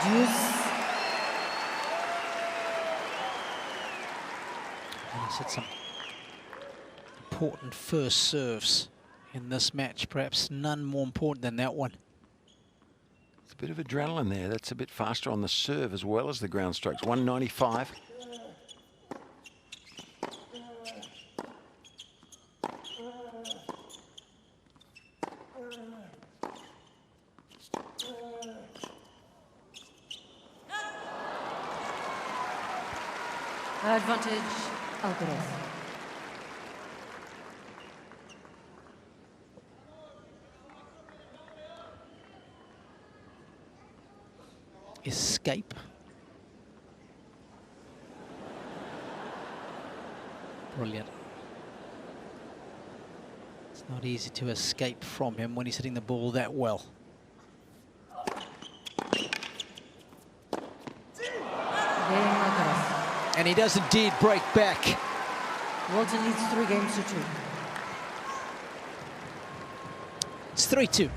Deuce. He's had some important first serves in this match, perhaps none more important than that one. It's a bit of adrenaline there. That's a bit faster on the serve as well as the ground strokes. 195. Advantage, Alcaraz. Escape. Brilliant. It's not easy to escape from him when he's hitting the ball that well. And he does indeed break back. Walton leads 3 games to 2. It's 3-2.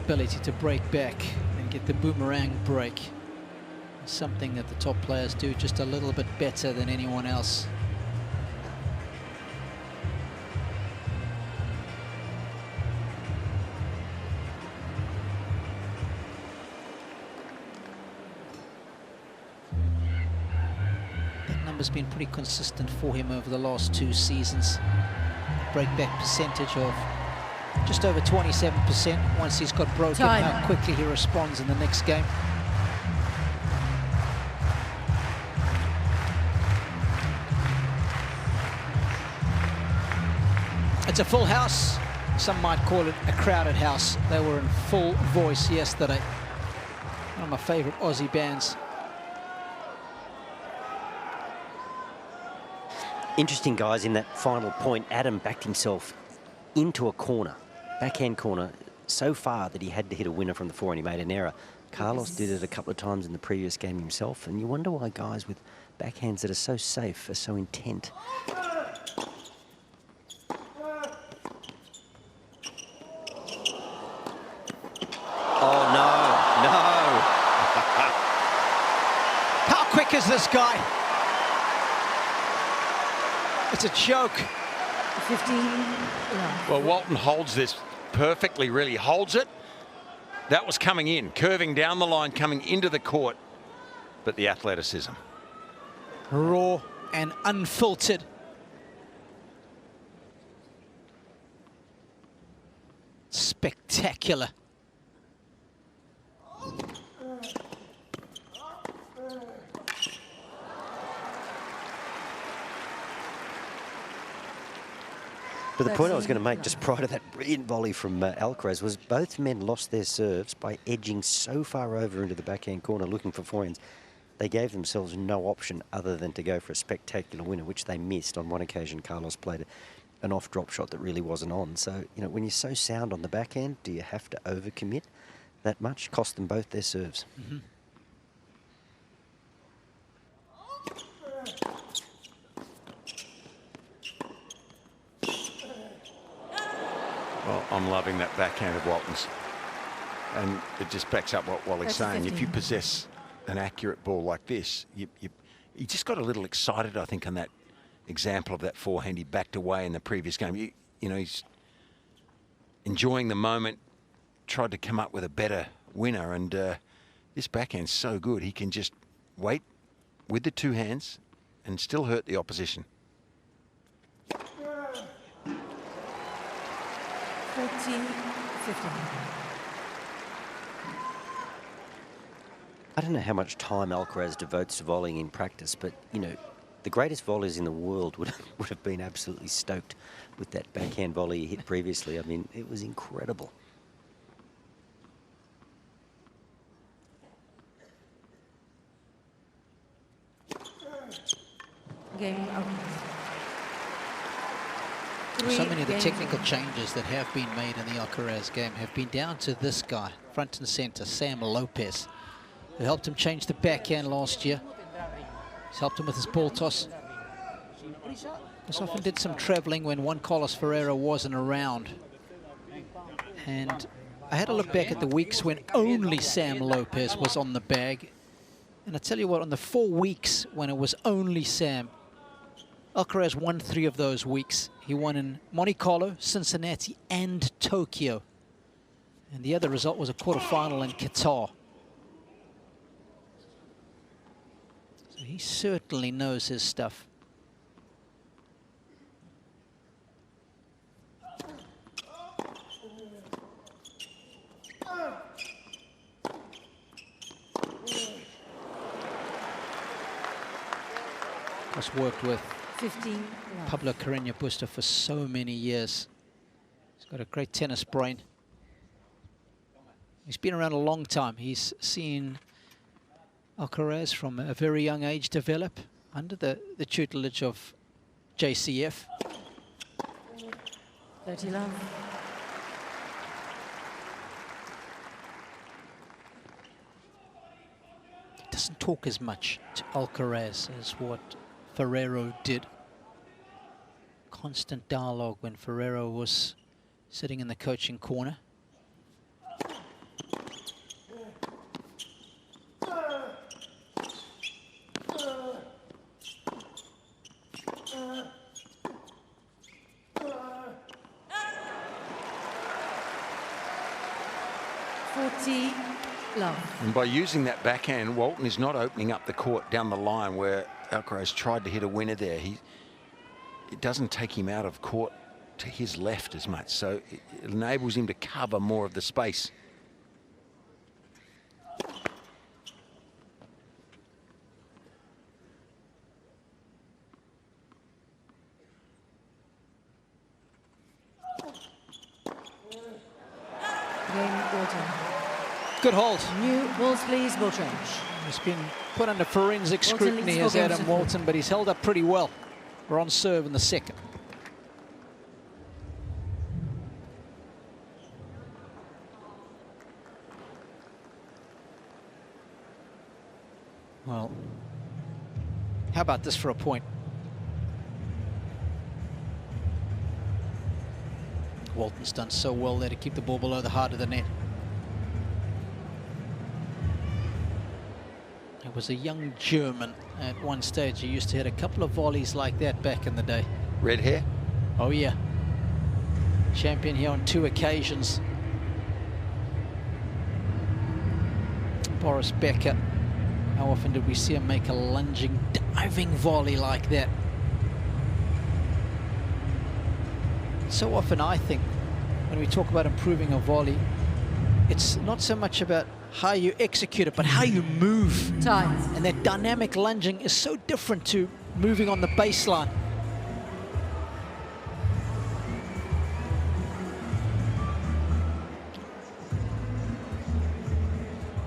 Ability to break back and get the boomerang break. Something that the top players do just a little bit better than anyone else. That number's been pretty consistent for him over the last 2 seasons. Breakback percentage of just over 27% once he's got broken. Time. How quickly he responds in the next game. It's a full house. Some might call it a crowded house. They were in full voice yesterday. One of my favorite Aussie bands. Interesting, guys, in that final point, Adam backed himself into a corner, backhand corner, so far that he had to hit a winner from the fore and he made an error. Carlos did it a couple of times in the previous game himself, and you wonder why guys with backhands that are so safe are so intent. Oh, no, no. How quick is this guy? It's a joke. 15. Yeah. Well, Walton holds this perfectly, really holds it. That was coming in, curving down the line, coming into the court. But the athleticism. Raw and unfiltered. Spectacular. But the point I was going to make just prior to that brilliant volley from Alcaraz was both men lost their serves by edging so far over into the backhand corner looking for forehands. They gave themselves no option other than to go for a spectacular winner, which they missed. On one occasion, Carlos played an off-drop shot that really wasn't on. So, you know, when you're so sound on the backhand, do you have to overcommit that much? Cost them both their serves. Mm-hmm. Well, I'm loving that backhand of Walton's. And it just backs up what Wally's saying. 15. If you possess an accurate ball like this, you just got a little excited, I think, on that example of that forehand. He backed away in the previous game. You know, he's enjoying the moment, tried to come up with a better winner. And this backhand's so good. He can just wait with the two hands and still hurt the opposition. 14, 15. I don't know how much time Alcaraz devotes to volleying in practice, but, you know, the greatest volleys in the world would have been absolutely stoked with that backhand volley he hit previously. I mean, it was incredible. Game over. So many of the technical changes that have been made in the Alcaraz game have been down to this guy, front and center, Sam Lopez, who helped him change the backhand last year. He's helped him with his ball toss. He's often did some traveling when Juan Carlos Ferrero wasn't around. And I had a look back at the weeks when only Sam Lopez was on the bag. And I tell you what, on the 4 weeks when it was only Sam, Alcaraz won 3 of those weeks. He won in Monte Carlo, Cincinnati, and Tokyo. And the other result was a quarterfinal in Qatar. So he certainly knows his stuff. Just worked with 15. Pablo Carreño Busta for so many years. He's got a great tennis brain. He's been around a long time. He's seen Alcaraz from a very young age develop under the tutelage of JCF. 30 love. He doesn't talk as much to Alcaraz as what Ferrero did. Constant dialogue when Ferrero was sitting in the coaching corner. Love. And by using that backhand, Walton is not opening up the court down the line where Alcaraz tried to hit a winner there. It doesn't take him out of court to his left as much, so it enables him to cover more of the space. Good hold. New balls, please, ball change. He's been put under forensic scrutiny as Adam Walton, but he's held up pretty well. We're on serve in the second. Well, how about this for a point? Walton's done so well there to keep the ball below the heart of the net. It was a young German at one stage. He used to hit a couple of volleys like that back in the day. Red hair? Oh yeah. Champion here on 2 occasions. Boris Becker. How often did we see him make a lunging, diving volley like that? So often, I think, when we talk about improving a volley, it's not so much about how you execute it, but how you move. Time. And that dynamic lunging is so different to moving on the baseline.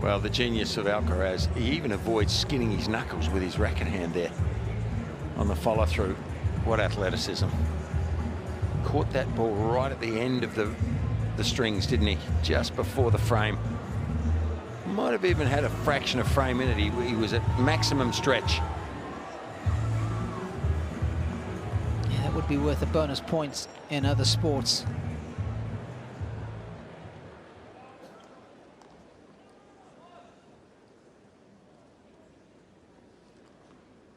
Well, the genius of Alcaraz, he even avoids skinning his knuckles with his racket hand there on the follow-through. What athleticism. Caught that ball right at the end of the strings, didn't he? Just before the frame. Might have even had a fraction of frame in it. He was at maximum stretch. Yeah, that would be worth a bonus points in other sports.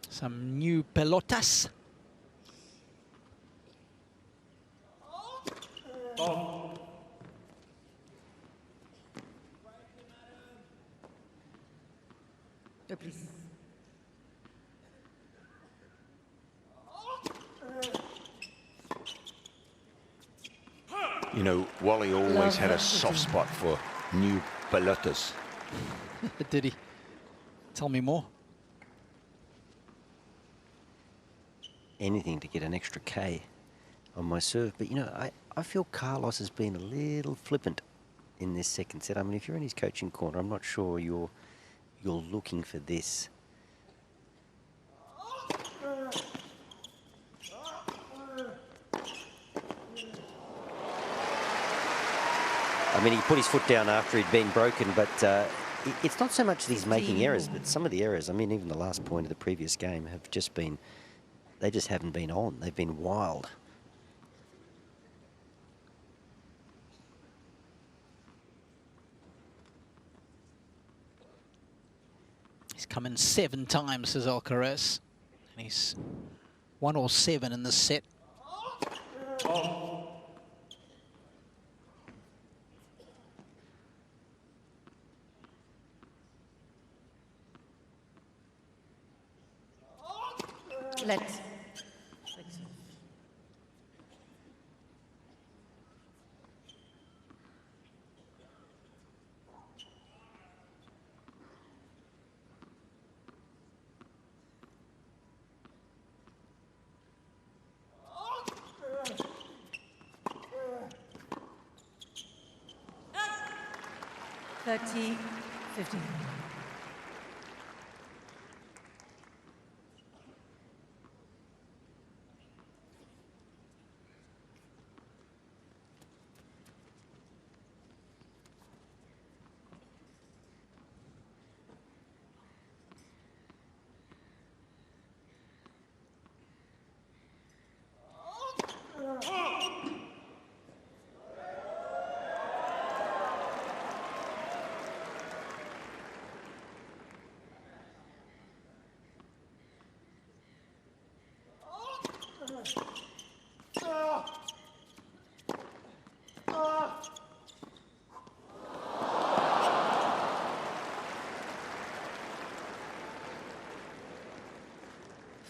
Some new pelotas. Go, please. You know, Wally always had a soft spot for new pelotas. Did he? Tell me more. Anything to get an extra K on my serve. But, you know, I feel Carlos has been a little flippant in this second set. I mean, if you're in his coaching corner, I'm not sure you're looking for this. I mean, he put his foot down after he'd been broken, but it's not so much that he's making errors, but some of the errors, I mean, even the last point of the previous game have just been, they just haven't been on. They've been wild. He's come in 7 times, says Alcaraz. And he's 1 or 7 in this set. Let's. $30-15.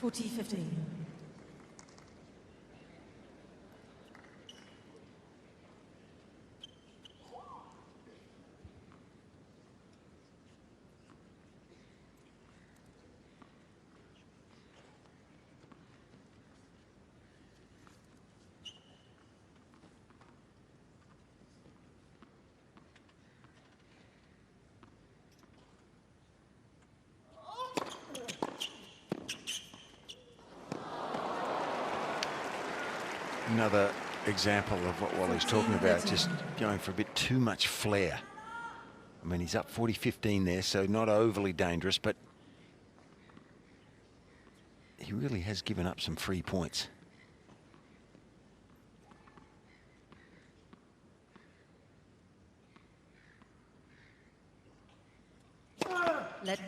$40-15. Another example of what Wally's talking about, just going for a bit too much flair. I mean, he's up 40-15 there, so not overly dangerous, but he really has given up some free points. Let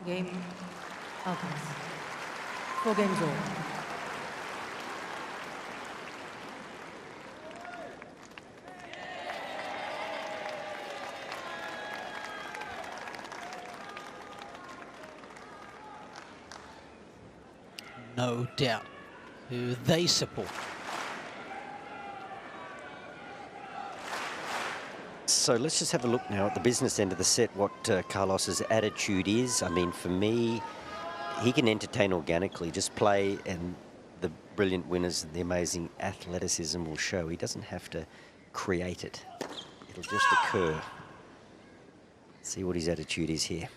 game Alcaraz. 4 games all. No doubt who they support. So let's just have a look now at the business end of the set, what Carlos's attitude is. I mean, for me, he can entertain organically, just play, and the brilliant winners and the amazing athleticism will show. He doesn't have to create it. It'll just occur. See what his attitude is here.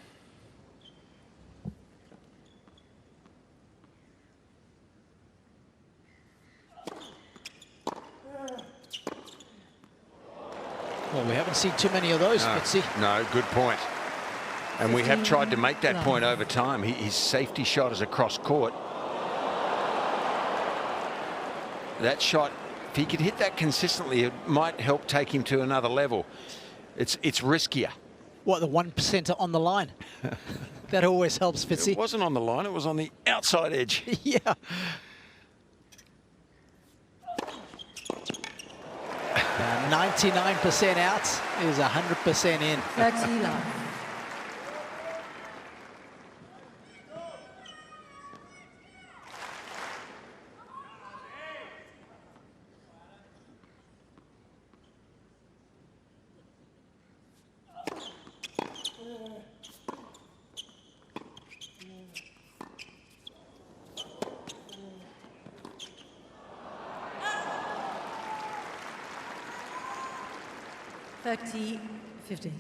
Well, we haven't seen too many of those, Fitzy. No, good point. And we have tried to make that point over time. His safety shot is across court. That shot, if he could hit that consistently, it might help take him to another level. It's riskier. What, the 1%er on the line? That always helps, Fitzy. It wasn't on the line, it was on the outside edge. Yeah. 99% out is 100% in. 30 love. $30, 15.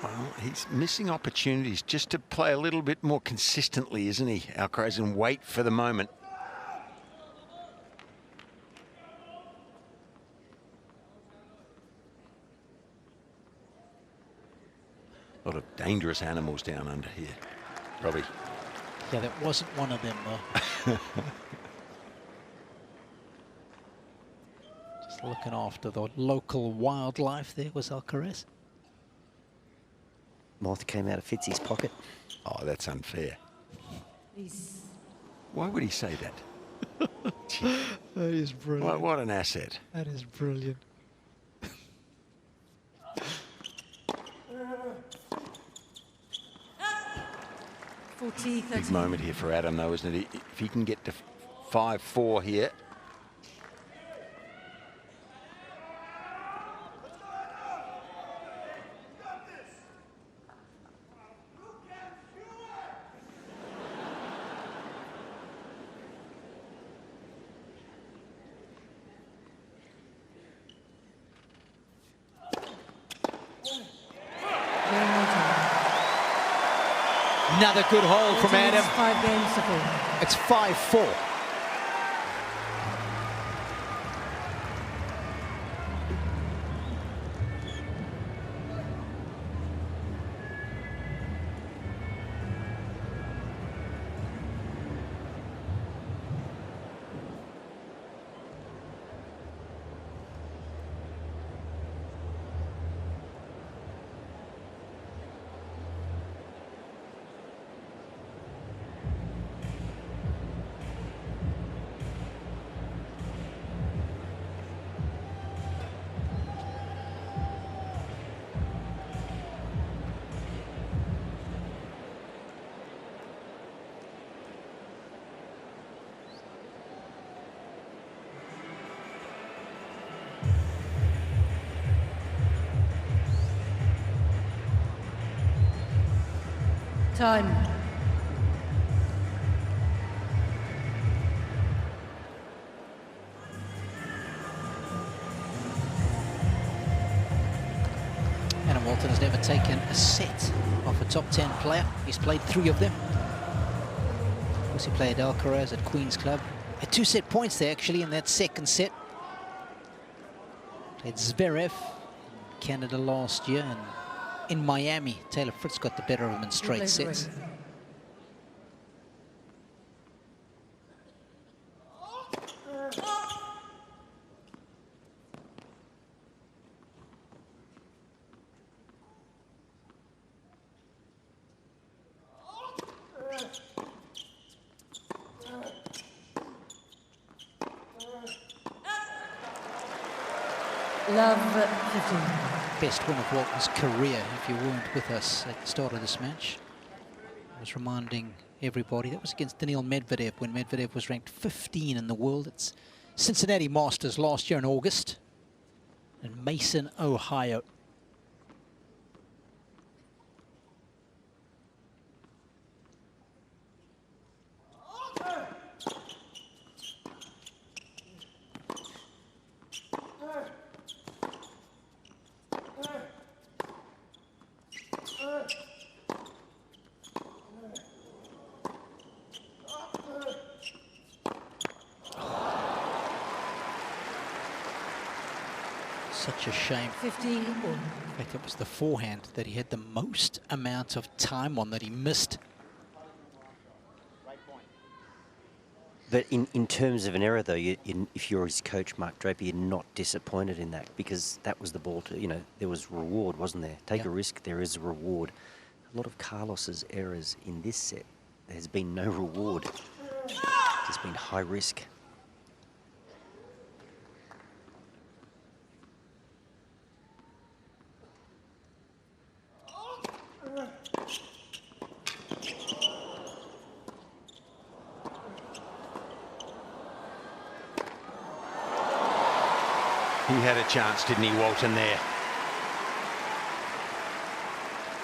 Well, he's missing opportunities just to play a little bit more consistently, isn't he, Alcaraz, and wait for the moment. A lot of dangerous animals down under here, probably. Yeah, that wasn't one of them, though. Just looking after the local wildlife there was Alcaraz. Moth came out of Fitzy's pocket. Oh, that's unfair. Please. Why would he say that? That is brilliant. What an asset. That is brilliant. Big moment here for Adam, though, isn't it? If he can get to 5-4 here. Another good hole from Adam. 5 games to 4. It's 5-4. Time. Adam Walton has never taken a set off a top 10 player. He's played 3 of them. Of course, he played Alcaraz at Queen's Club. Had 2 set points there, actually, in that second set. Played Zverev in Canada last year, and in Miami, Taylor Fritz got the better of him in straight sets. Love 15. Best win of Walton's career, if you weren't with us at the start of this match. I was reminding everybody that was against Daniil Medvedev when Medvedev was ranked 15 in the world. It's Cincinnati Masters last year in August in Mason, Ohio. Such a shame. 15. In fact, it was the forehand that he had the most amount of time on that he missed. But in terms of an error, though, if you're his coach, Mark Draper, you're not disappointed in that, because that was the ball to, you know, there was reward, wasn't there? Take a risk, there is a reward. A lot of Carlos's errors in this set, there's been no reward. It's been high risk. He had a chance, didn't he, Walton, there?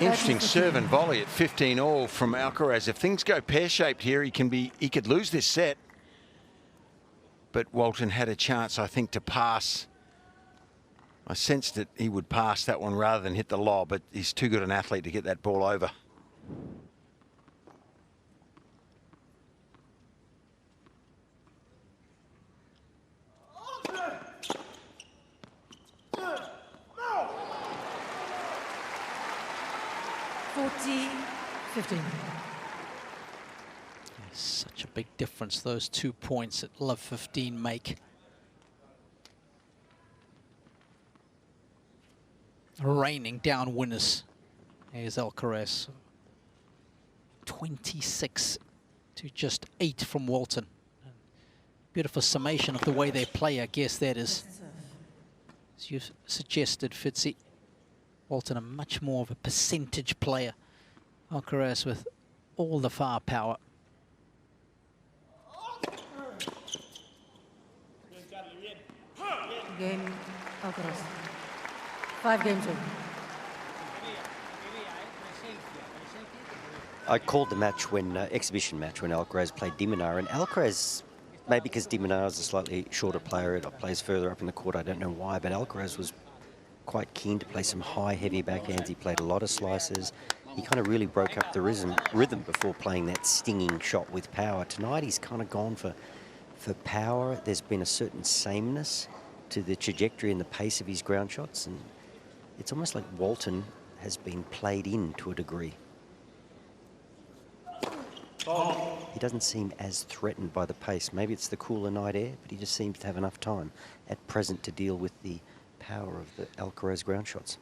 Interesting serve and volley at 15-all from Alcaraz. If things go pear-shaped here, he could lose this set. But Walton had a chance, I think, to pass. I sensed that he would pass that one rather than hit the lob, but he's too good an athlete to get that ball over. Such a big difference those 2 points at Love 15 make. Raining down winners. Here's Alcaraz. 26 to just 8 from Walton. Beautiful summation of the way they play, I guess that is. As you've suggested, Fitzy. Walton a much more of a percentage player. Alcaraz with all the firepower. Game, Alcaraz. 5 games over. I called the match when, exhibition match, when Alcaraz played de Minaur, and Alcaraz, maybe because de Minaur is a slightly shorter player, it plays further up in the court, I don't know why, but Alcaraz was quite keen to play some high, heavy backhands. He played a lot of slices. He kind of really broke up the rhythm before playing that stinging shot with power. Tonight he's kind of gone for power. There's been a certain sameness to the trajectory and the pace of his ground shots, and it's almost like Walton has been played in to a degree. He doesn't seem as threatened by the pace. Maybe it's the cooler night air, but he just seems to have enough time at present to deal with the power of the Alcaraz ground shots.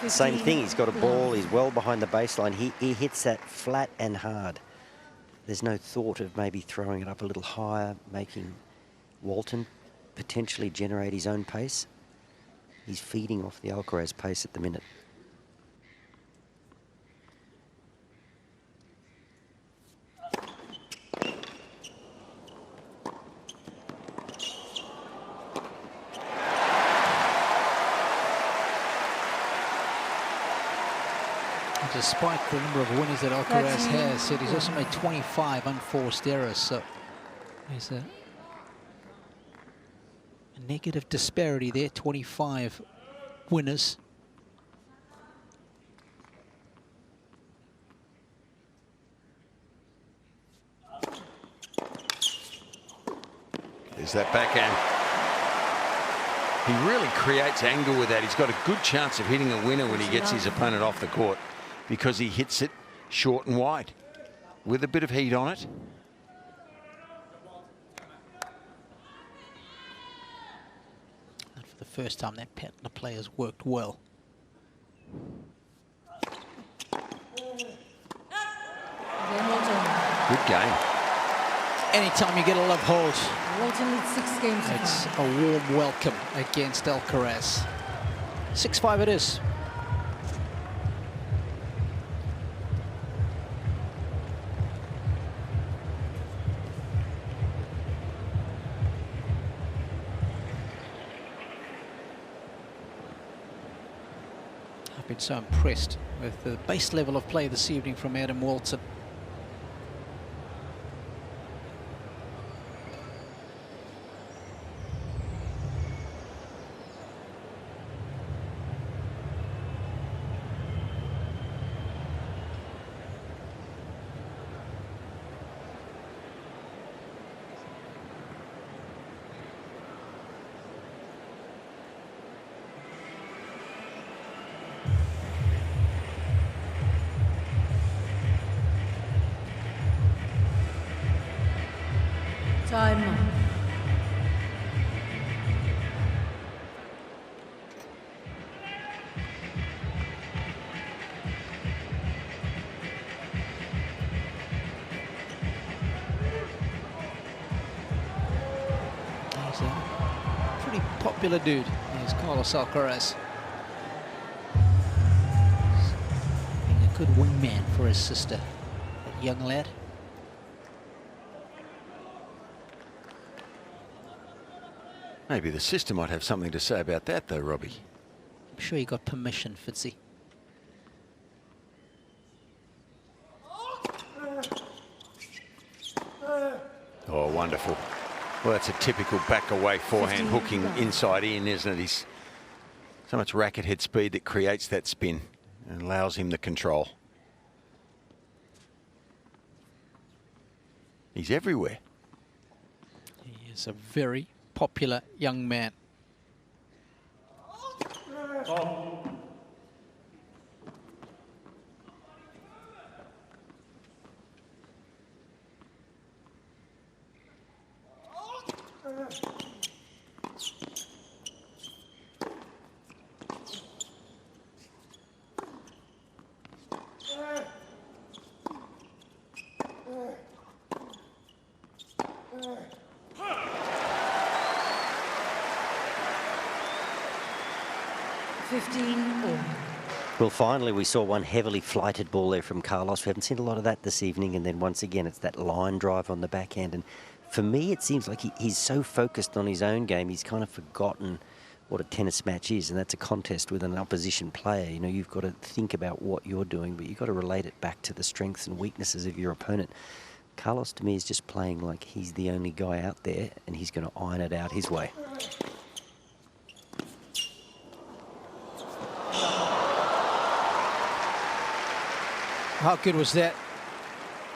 Same thing, he's got a ball, he's well behind the baseline. He hits that flat and hard. There's no thought of maybe throwing it up a little higher, making Walton potentially generate his own pace. He's feeding off the Alcaraz pace at the minute. despite the number of winners that Alcaraz has, said he's also made 25 unforced errors. So there's a negative disparity there, 25 winners. There's that backhand. He really creates angle with that. He's got a good chance of hitting a winner when he gets his opponent off the court, because he hits it short and wide with a bit of heat on it. And for the first time, that pattern of play has worked well. Good game. Anytime you get a love hold, Walton leads 6 games. it's a warm welcome against Alcaraz. 6-5 it is. I've been so impressed with the base level of play this evening from Adam Walton. Time. He's a pretty popular dude. He's Carlos Alcaraz. Being a good wingman for his sister, that young lad. Maybe the sister might have something to say about that, though, Robbie. I'm sure he got permission, Fitzy. Oh, wonderful. Well, that's a typical back-away forehand hooking inside in, isn't it? He's so much racket head speed that creates that spin and allows him the control. He's everywhere. He is a very popular young man. Well, finally, we saw one heavily flighted ball there from Carlos. We haven't seen a lot of that this evening. And then once again, it's that line drive on the backhand. And for me, it seems like he's so focused on his own game, he's kind of forgotten what a tennis match is. And that's a contest with an opposition player. You know, you've got to think about what you're doing, but you've got to relate it back to the strengths and weaknesses of your opponent. Carlos, to me, is just playing like he's the only guy out there, and he's going to iron it out his way. How good was that?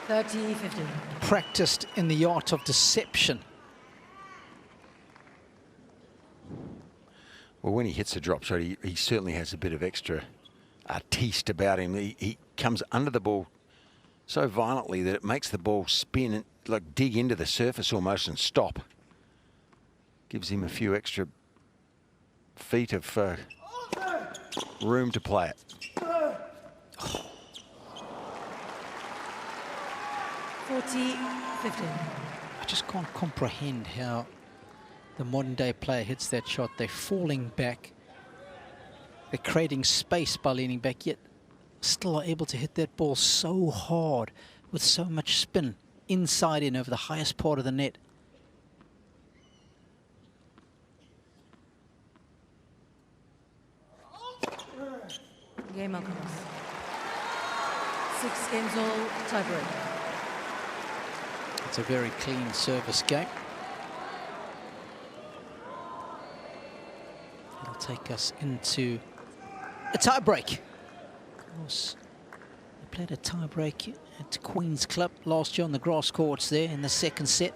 30-15. Practiced in the art of deception. Well, when he hits a drop shot, he certainly has a bit of extra artiste about him. He comes under the ball so violently that it makes the ball spin and like dig into the surface almost and stop. Gives him a few extra feet of room to play it. 40-15. I just can't comprehend how the modern day player hits that shot. They're falling back. They're creating space by leaning back, yet still are able to hit that ball so hard with so much spin inside in over the highest part of the net. Game Alcaraz. 6 games all, tiebreak. It's a very clean service game. It'll take us into a tiebreak. Of course, they played a tiebreak at Queen's Club last year on the grass courts there in the second set.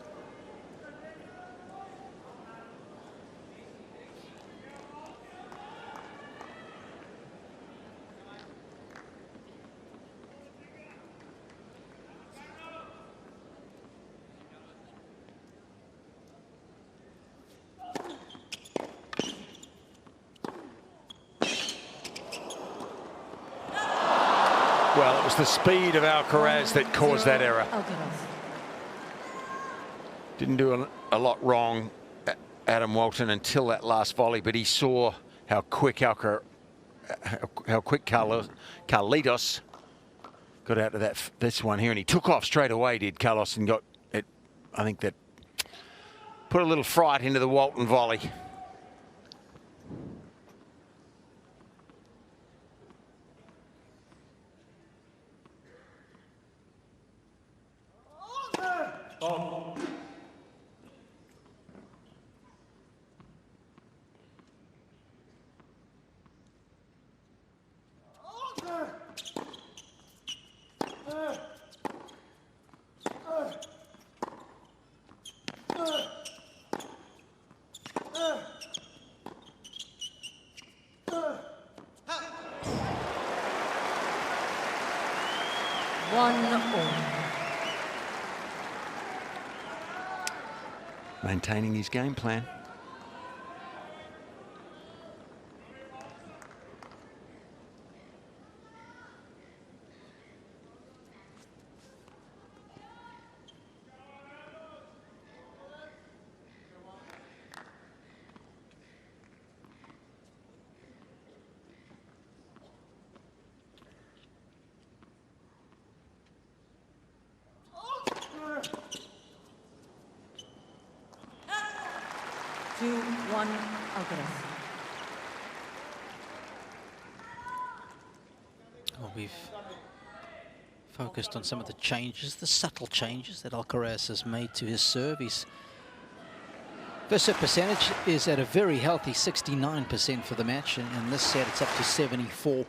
Well, it was the speed of Alcaraz that caused that error. Alcaraz. Didn't do a lot wrong, Adam Walton, until that last volley, but he saw how quick Carlitos got out of this one here, and he took off straight away, did Carlos, and got it. I think that put a little fright into the Walton volley. Maintaining his game plan. Well, we've focused on some of the changes, the subtle changes that Alcaraz has made to his serve. His first serve percentage is at a very healthy 69% for the match, and in this set it's up to 74.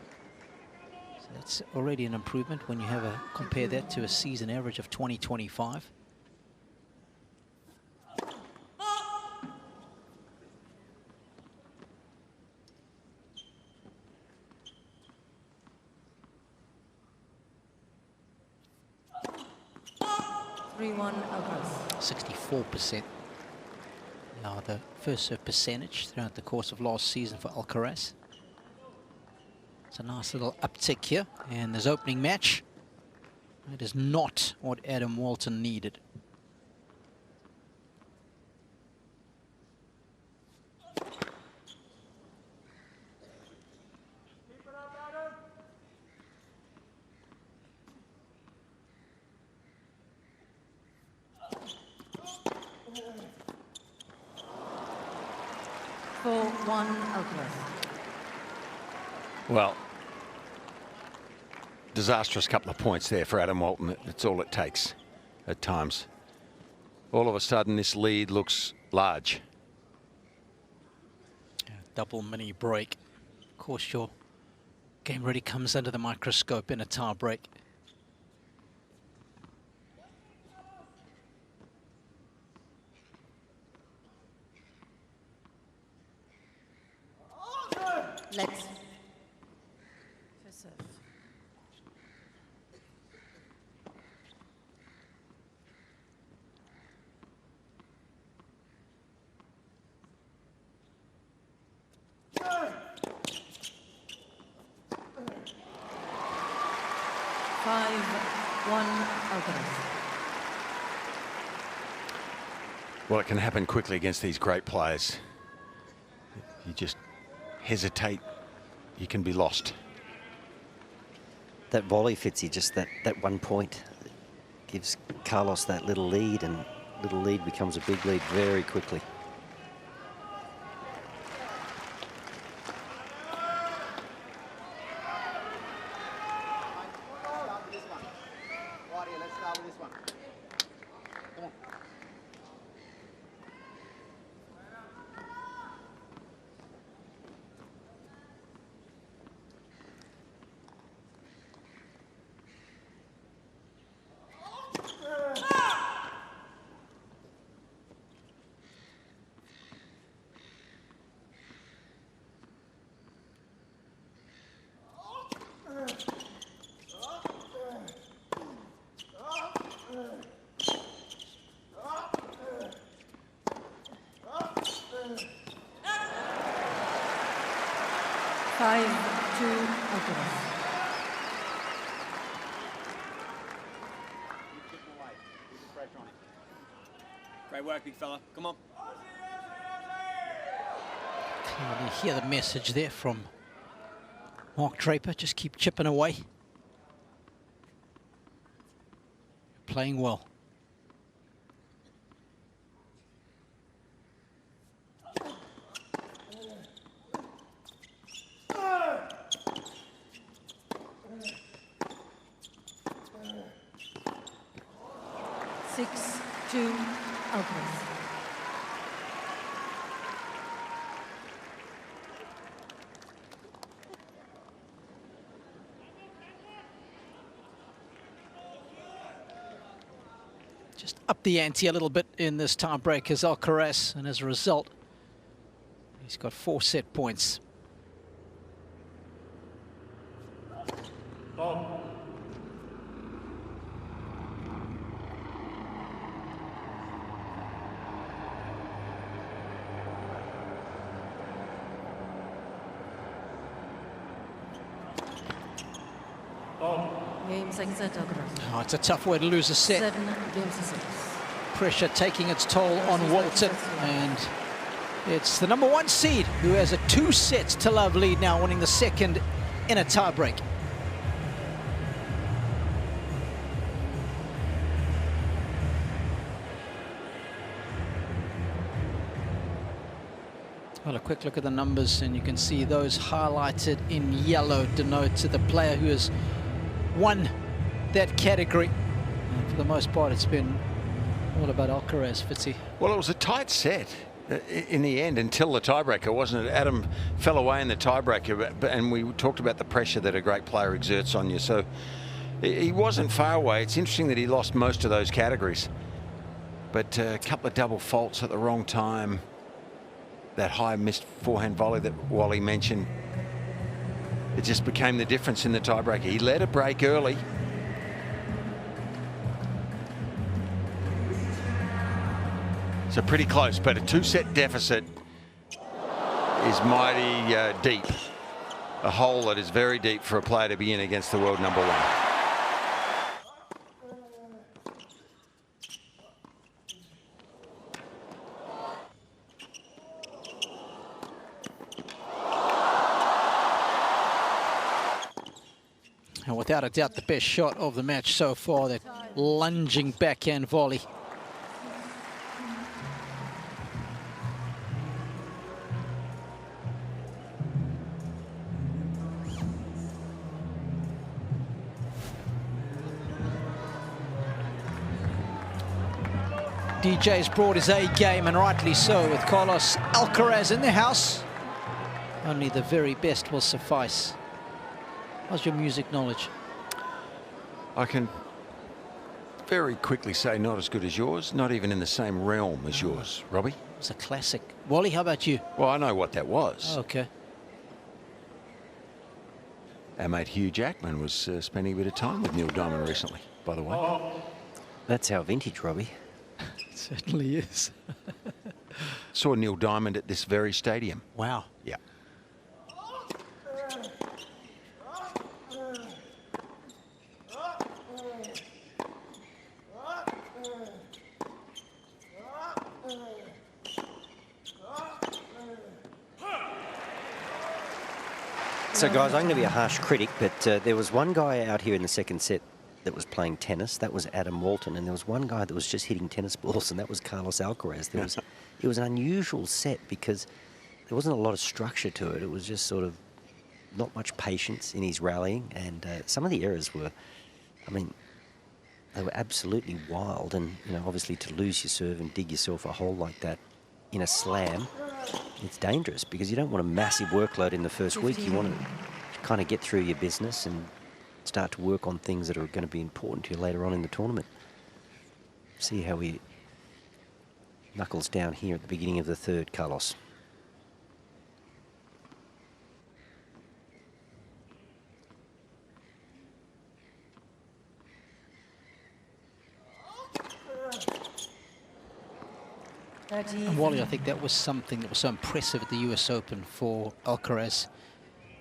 So that's already an improvement when you have compare that to a season average of 20-25. 64%. Now the first serve percentage throughout the course of last season for Alcaraz. It's a nice little uptick here, and this opening match, it is not what Adam Walton needed. Well, disastrous couple of points there for Adam Walton. That's all it takes at times. All of a sudden, this lead looks large. Yeah, double mini break. Of course, your game really comes under the microscope in a tie break. Let's. First serve. Well, it can happen quickly against these great players. You just hesitate, you can be lost. That volley, Fitzy, just that 1 point gives Carlos that little lead, and little lead becomes a big lead very quickly. with this one. Come on. Great work, big fella. Come on. You hear the message there from Mark Draper. Just keep chipping away. Playing well. Alcaraz. Just up the ante a little bit in this tiebreak as Alcaraz, and as a result, he's got 4 set points. Game second set, Alcaraz. Oh, it's a tough way to lose a set. 7 games to 6. Pressure taking its toll on Walton, and it's the #1 seed who has a 2 sets to love lead now, winning the second in a tiebreak. Well, a quick look at the numbers, and you can see those highlighted in yellow denote to the player who has won that category. And for the most part, it's been all about Alcaraz, Fitzy. Well, it was a tight set in the end until the tiebreaker, wasn't it? Adam fell away in the tiebreaker, and we talked about the pressure that a great player exerts on you. So he wasn't far away. It's interesting that he lost most of those categories. But a couple of double faults at the wrong time. That high missed forehand volley that Wally mentioned, it just became the difference in the tiebreaker. He let it break early. So pretty close, but a 2-set deficit is mighty deep. A hole that is very deep for a player to be in against the world #1. And without a doubt, the best shot of the match so far, that lunging backhand volley. DJ's brought his A game, and rightly so, with Carlos Alcaraz in the house. Only the very best will suffice. How's your music knowledge? I can very quickly say not as good as yours, not even in the same realm as yours, Robbie. It's a classic. Wally, how about you? Well, I know what that was. Oh, okay. Our mate Hugh Jackman was spending a bit of time with Neil Diamond recently, by the way. That's our vintage, Robbie. It certainly is. Saw Neil Diamond at this very stadium. Wow. Yeah. So, guys, I'm going to be a harsh critic, but there was one guy out here in the second set that was playing tennis. That was Adam Walton, and there was one guy that was just hitting tennis balls, and that was Carlos Alcaraz. It was an unusual set because there wasn't a lot of structure to it. It was just sort of not much patience in his rallying, and some of the errors were, I mean, they were absolutely wild. And, you know, obviously to lose your serve and dig yourself a hole like that in a slam, it's dangerous because you don't want a massive workload in the first week. You want to kind of get through your business and start to work on things that are going to be important to you later on in the tournament. See how he knuckles down here at the beginning of the third, Carlos. And Wally, I think that was something that was so impressive at the US Open for Alcaraz.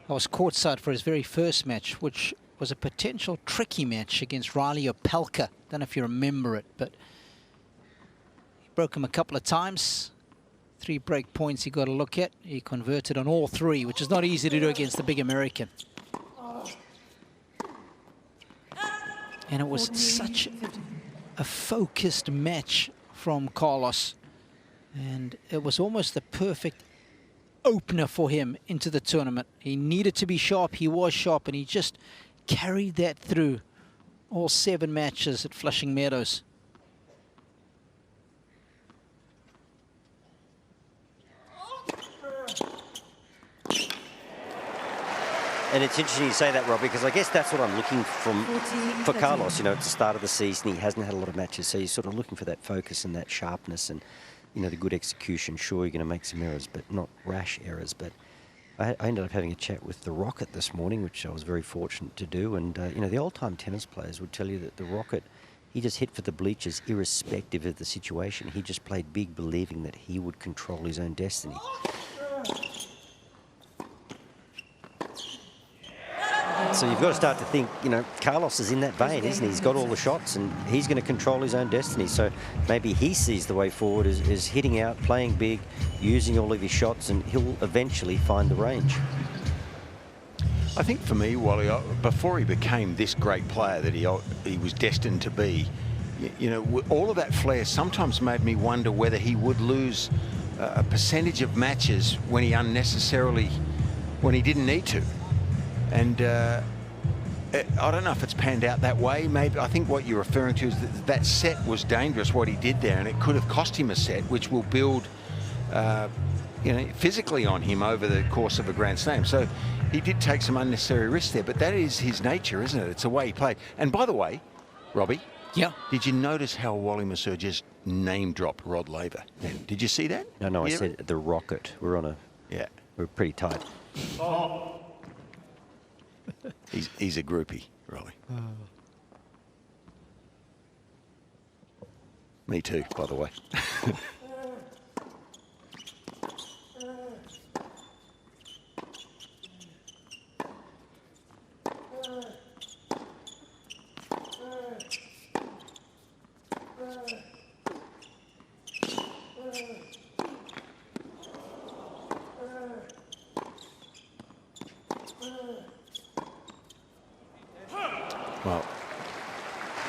I was courtside for his very first match, which was a potential tricky match against Riley Opelka. Don't know if you remember it, but he broke him a couple of times. 3 break points he got a look at. He converted on all 3, which is not easy to do against the big American. And it was such a focused match from Carlos. And it was almost the perfect opener for him into the tournament. He needed to be sharp. He was sharp, and he just carried that through all 7 matches at Flushing Meadows. And it's interesting you say that, Rob, because I guess that's what I'm looking for Carlos. You know, it's the start of the season. He hasn't had a lot of matches, so you're sort of looking for that focus and that sharpness and, you know, the good execution. Sure, you're going to make some errors, but not rash errors. But I ended up having a chat with the Rocket this morning, which I was very fortunate to do. And, you know, the old-time tennis players would tell you that the Rocket, he just hit for the bleachers irrespective of the situation. He just played big, believing that he would control his own destiny. So you've got to start to think, you know, Carlos is in that vein, isn't he? He's got all the shots and he's going to control his own destiny. So maybe he sees the way forward is hitting out, playing big, using all of his shots, and he'll eventually find the range. I think for me, Wally, before he became this great player that he was destined to be, you know, all of that flair sometimes made me wonder whether he would lose a percentage of matches when he didn't need to. And I don't know if it's panned out that way. Maybe I think what you're referring to is that set was dangerous, what he did there, and it could have cost him a set, which will build, you know, physically on him over the course of a Grand Slam. So he did take some unnecessary risks there, but that is his nature, isn't it? It's the way he played. And by the way, Robbie, yeah, did you notice how Wally Masur just name-dropped Rod Laver? Did you see that? No, I said the Rocket. We're on a... Yeah. We're pretty tight. Oh. He's a groupie, Rolly. Me too, by the way. Well,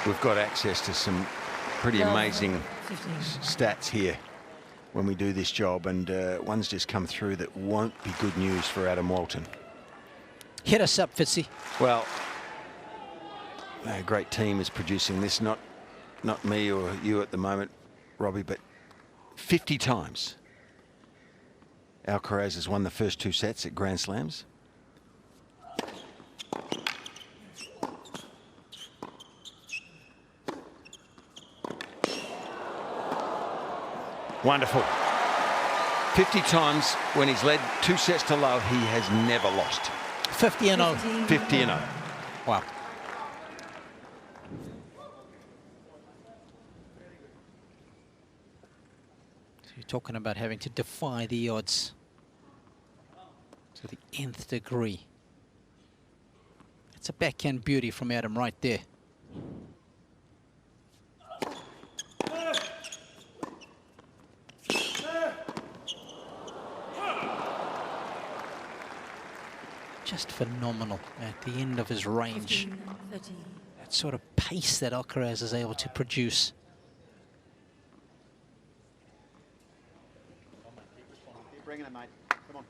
we've got access to some pretty amazing stats here when we do this job, and one's just come through that won't be good news for Adam Walton. Hit us up, Fitzy. Well, a great team is producing this, not me or you at the moment, Robbie, but 50 times Alcaraz has won the first 2 sets at Grand Slams. Wonderful. 50 times when he's led 2 sets to love, he has never lost. 50-0. 50-0. Wow. So you're talking about having to defy the odds to the nth degree. It's a backhand beauty from Adam right there. Just phenomenal at the end of his range. 15, That sort of pace that Alcaraz is able to produce. Keep bringing it, mate. Come on.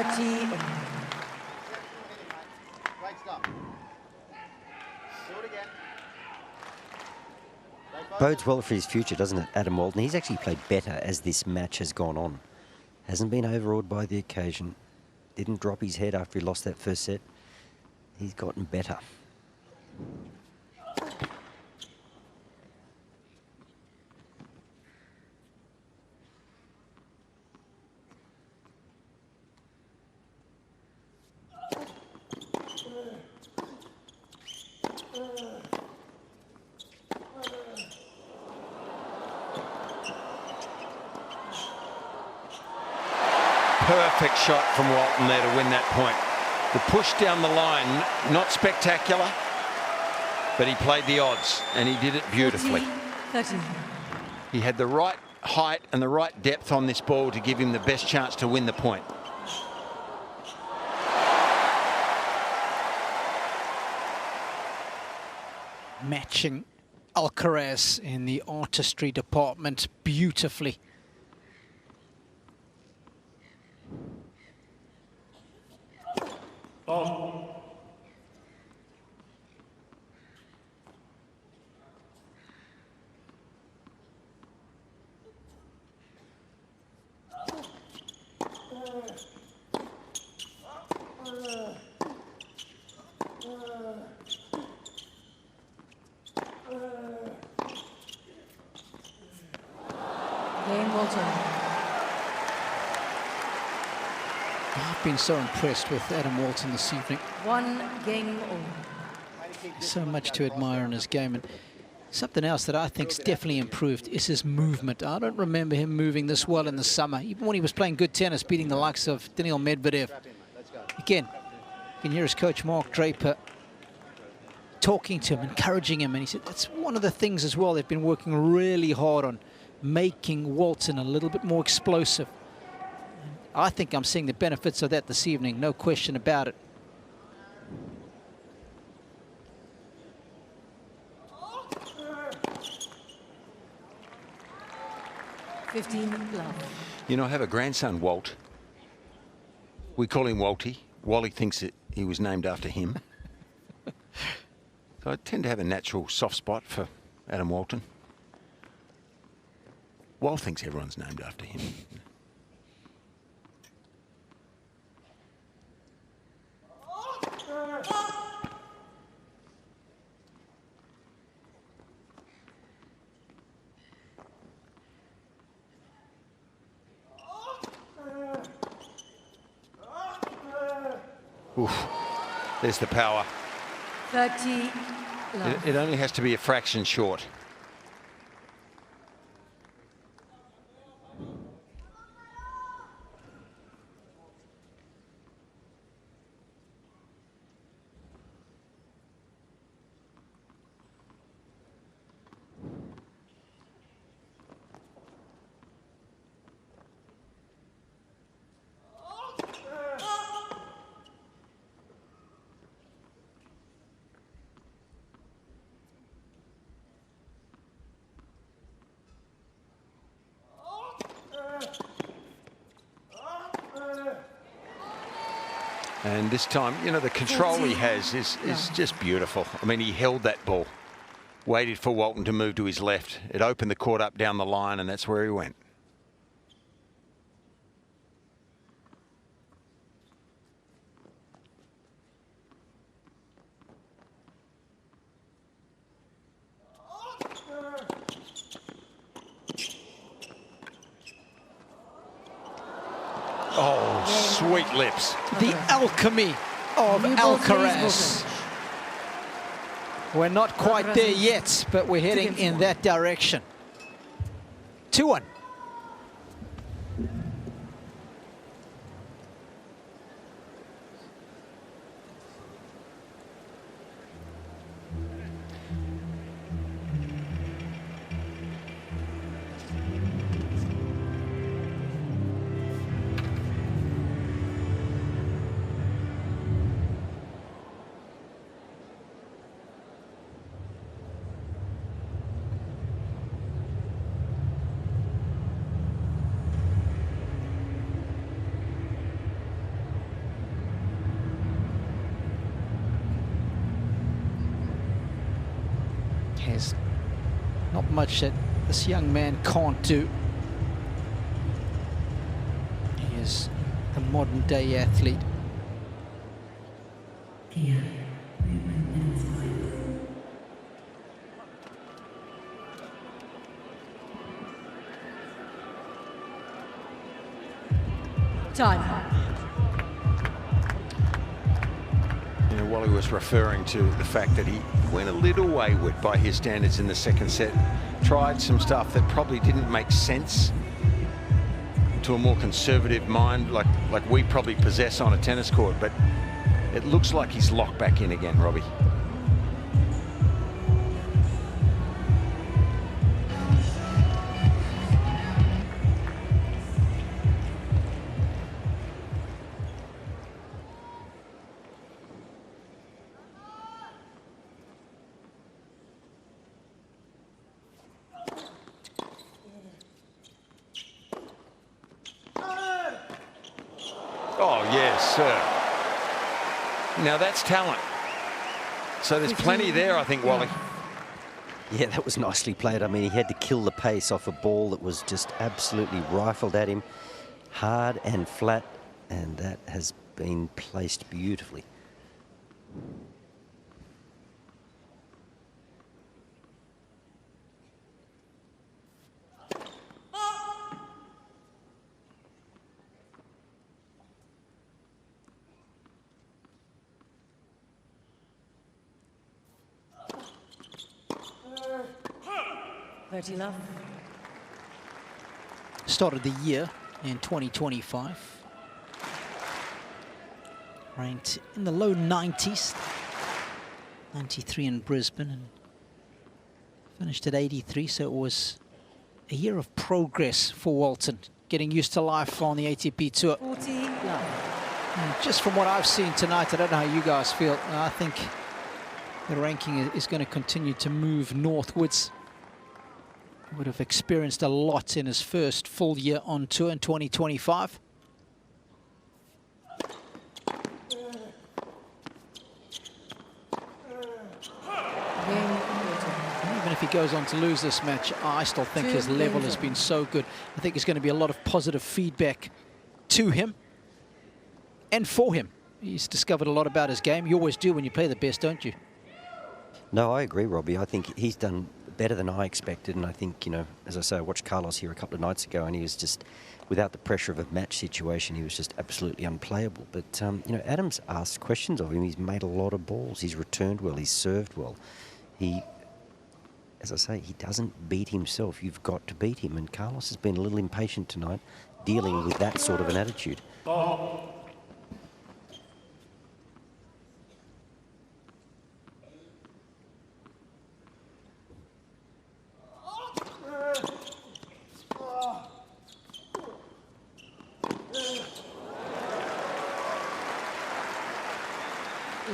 30. Great stuff. Do it again. Bodes well for his future, doesn't it, Adam Walton? He's actually played better as this match has gone on. Hasn't been overawed by the occasion. Didn't drop his head after he lost that first set. He's gotten better. Perfect shot from Walton there to win that point. The push down the line, not spectacular, but he played the odds and he did it beautifully. 30. He had the right height and the right depth on this ball to give him the best chance to win the point. Matching Alcaraz in the artistry department beautifully. Cain Walton. I've been so impressed with Adam Walton this evening. 1 game all. So much to admire in his game. And something else that I think's definitely improved is his movement. I don't remember him moving this well in the summer, even when he was playing good tennis, beating the likes of Daniil Medvedev. Again, you can hear his coach Mark Draper talking to him, encouraging him, and he said that's one of the things as well they've been working really hard on, making Walton a little bit more explosive. I think I'm seeing the benefits of that this evening, no question about it. You know, I have a grandson, Walt. We call him Walty. Wally thinks that he was named after him. So I tend to have a natural soft spot for Adam Walton. Walt thinks everyone's named after him. Oof. There's the power. 30. It only has to be a fraction short. And this time, you know, the control he has is just beautiful. I mean, he held that ball, waited for Walton to move to his left. It opened the court up down the line, and that's where he went. Oh, sweet lips. The alchemy of Alcaraz. We're not quite there yet, but we're heading in that direction. 2-1. There's not much that this young man can't do. He is a modern-day athlete. Time. You know, Wally was referring to the fact that he went a little wayward by his standards in the second set. Tried some stuff that probably didn't make sense to a more conservative mind, like we probably possess on a tennis court. But it looks like he's locked back in again, Robbie. Oh, yes, sir. Now that's talent. So there's plenty there, I think, Wally. Yeah, that was nicely played. I mean, he had to kill the pace off a ball that was just absolutely rifled at him, hard and flat, and that has been placed beautifully. Love. Started the year in 2025. Ranked in the low 90s. 93 in Brisbane and finished at 83, so it was a year of progress for Walton, getting used to life on the ATP Tour. 40. And just from what I've seen tonight, I don't know how you guys feel. I think the ranking is going to continue to move northwards. Would have experienced a lot in his first full year on tour in 2025. Even if he goes on to lose this match, I still think his level has been so good. I think there's going to be a lot of positive feedback to him and for him. He's discovered a lot about his game. You always do when you play the best, don't you? No, I agree, Robbie. I think he's done better than I expected, and I think, you know, as I say, I watched Carlos here a couple of nights ago, and he was just, without the pressure of a match situation, he was just absolutely unplayable. But, you know, Adam's asked questions of him. He's made a lot of balls. He's returned well. He's served well. He, as I say, he doesn't beat himself. You've got to beat him, and Carlos has been a little impatient tonight, dealing with that sort of an attitude. Ball.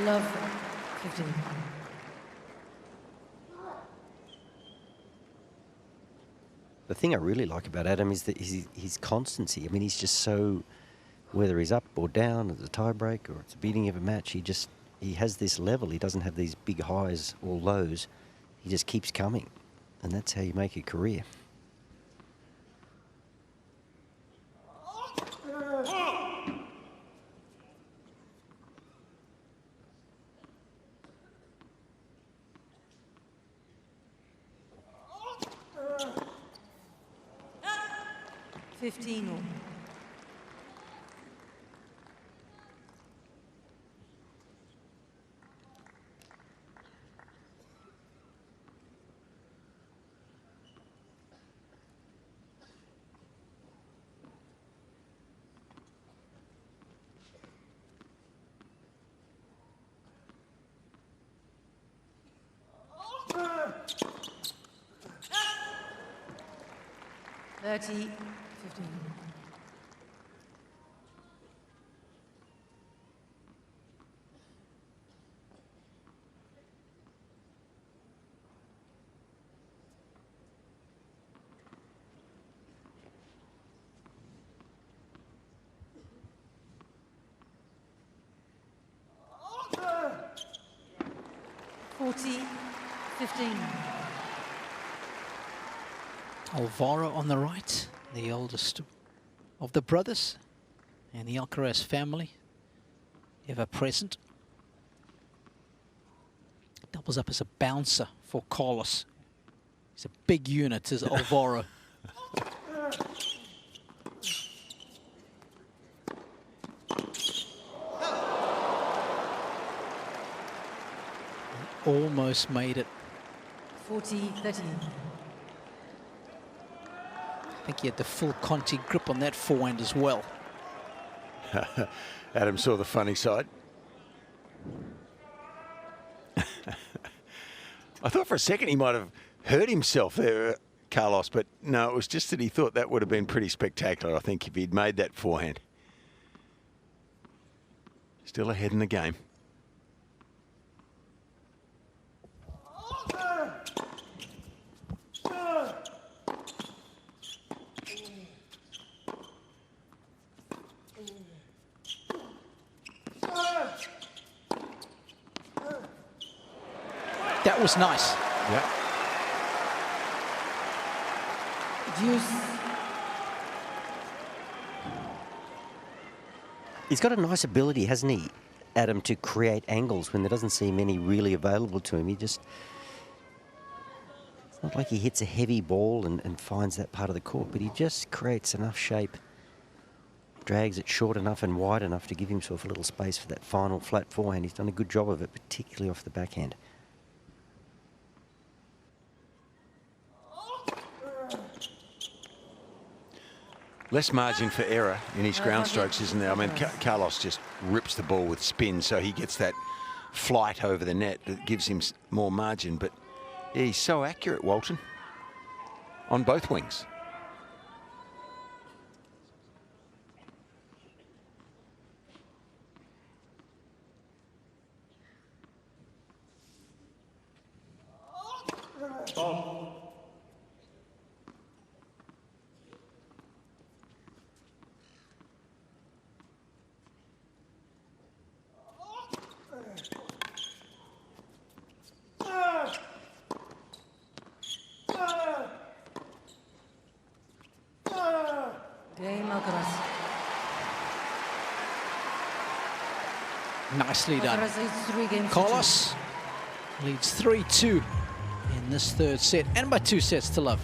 Love 15. The thing I really like about Adam is that his constancy. I mean, he's just so, whether he's up or down at the tiebreak or it's the beginning of a match, he has this level. He doesn't have these big highs or lows. He just keeps coming, and that's how you make a career. Or 30, 15. $40, 15. Alvaro on the right, the oldest of the brothers and the Alcaraz family, ever present. Doubles up as a bouncer for Carlos. He's a big unit, is Alvaro. Almost made it. 40-13. I think he had the full Conti grip on that forehand as well. Adam saw the funny side. I thought for a second he might have hurt himself there, Carlos, but no, it was just that he thought that would have been pretty spectacular, I think, if he'd made that forehand. Still ahead in the game. That was nice. Yeah. He's got a nice ability, hasn't he, Adam, to create angles when there doesn't seem any really available to him. He just... It's not like he hits a heavy ball and finds that part of the court, but he just creates enough shape, drags it short enough and wide enough to give himself a little space for that final flat forehand. He's done a good job of it, particularly off the backhand. Less margin for error in his ground strokes, isn't there? I mean, Carlos just rips the ball with spin, so he gets that flight over the net that gives him more margin. But yeah, he's so accurate, Walton, on both wings. Alcaraz. Nicely done. Alcaraz leads 3 games to Carlos leads 3-2 in this third set, and by 2 sets to love.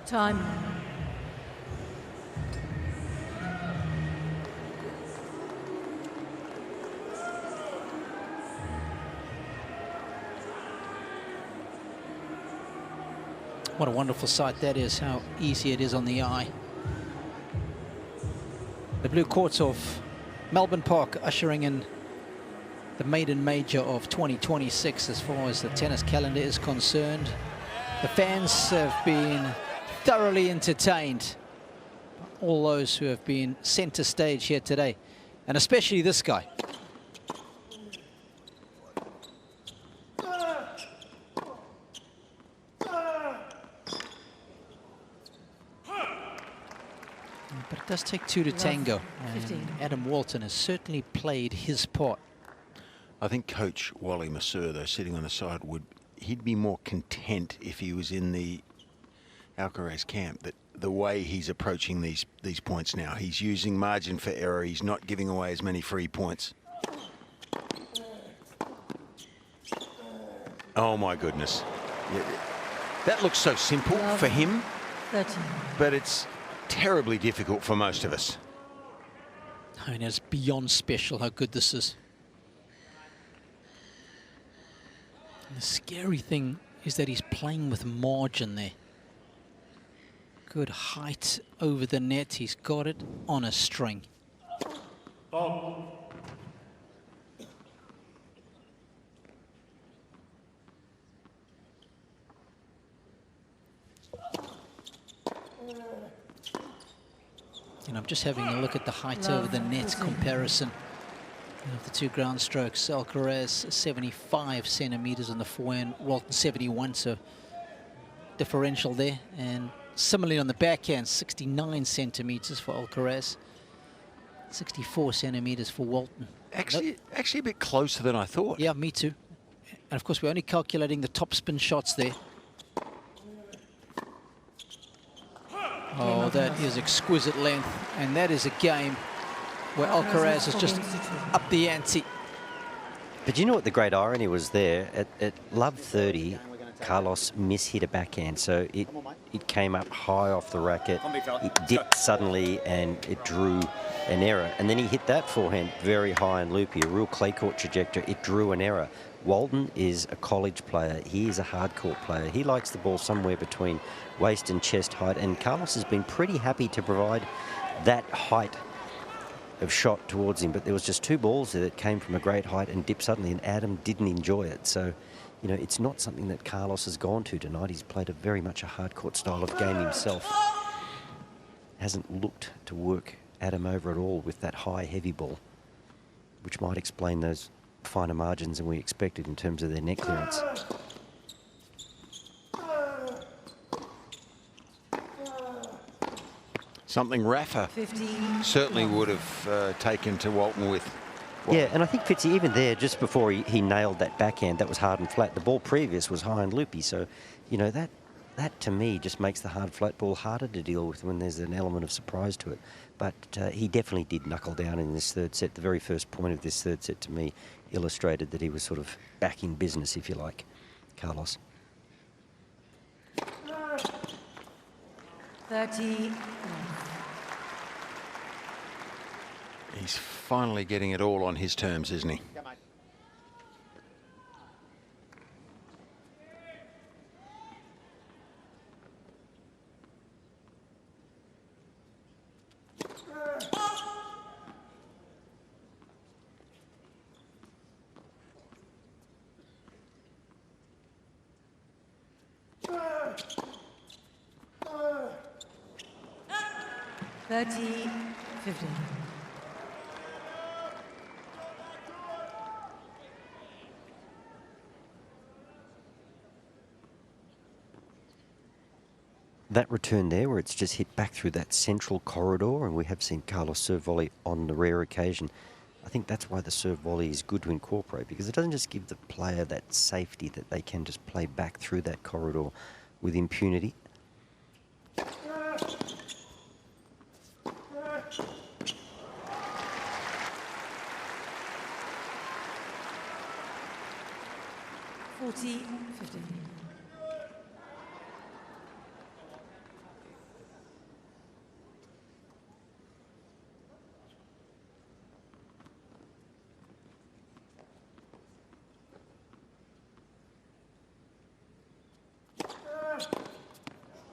Time. What a wonderful sight that is, how easy it is on the eye. The blue courts of Melbourne Park ushering in the maiden major of 2026 as far as the tennis calendar is concerned. The fans have been thoroughly entertained. All those who have been center stage here today, and especially this guy. But it does take 2 to tango, and Adam Walton has certainly played his part. I think Coach Wally Masur, though, sitting on the side, he'd be more content if he was in the Alcaraz camp, that the way he's approaching these points now, he's using margin for error, he's not giving away as many free points. Oh my goodness. Yeah, that looks so simple for him, 13. but it's terribly difficult for most of us. And it's beyond special how good this is. The scary thing is that he's playing with margin there. Good height over the net. He's got it on a string. And I'm just having a look at the height over the net comparison of the two ground strokes. Alcaraz 75 centimeters on the forehand, Walton 71, so differential there. And similarly on the backhand, 69 centimeters for Alcaraz, 64 centimeters for Walton. Actually a bit closer than I thought. Yeah, me too. And of course, we're only calculating the top spin shots there. Oh, that is exquisite length, and that is a game where Alcaraz has just upped the ante. But you know what the great irony was there? At love 30, Carlos mishit a backhand, so it came up high off the racket, it dipped suddenly, and it drew an error. And then he hit that forehand very high and loopy, a real clay court trajectory. It drew an error. Walton is a college player. He is a hard court player. He likes the ball somewhere between waist and chest height, and Carlos has been pretty happy to provide that height of shot towards him. But there was just two balls there that came from a great height and dipped suddenly, and Adam didn't enjoy it. So, you know, it's not something that Carlos has gone to tonight. He's played a very much a hard court style of game himself. Hasn't looked to work Adam over at all with that high, heavy ball, which might explain those finer margins than we expected in terms of their net clearance. Something Rafa certainly would have taken to Walton with. Yeah, and I think Fitzy, even there, just before he nailed that backhand, that was hard and flat. The ball previous was high and loopy, so, you know, that to me just makes the hard flat ball harder to deal with when there's an element of surprise to it. But he definitely did knuckle down in this third set. The very first point of this third set, to me, illustrated that he was sort of back in business, if you like, Carlos. 30. He's finally getting it all on his terms, isn't he? That return there, where it's just hit back through that central corridor, and we have seen Carlos serve volley on the rare occasion. I think that's why the serve volley is good to incorporate, because it doesn't just give the player that safety that they can just play back through that corridor with impunity.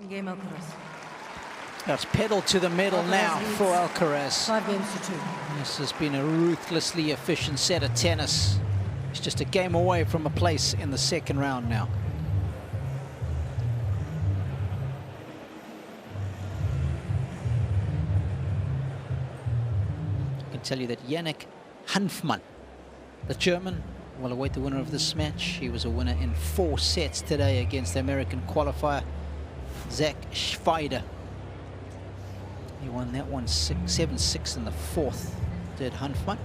Game Alcaraz. That's pedal to the metal now for Alcaraz. 5 games to 2. This has been a ruthlessly efficient set of tennis. He's just a game away from a place in the second round now. I can tell you that Yannick Hanfmann, the German, will await the winner of this match. He was a winner in 4 sets today against the American qualifier Zach Schweider. He won that one 7-6 in the 4th, did Hanfmann.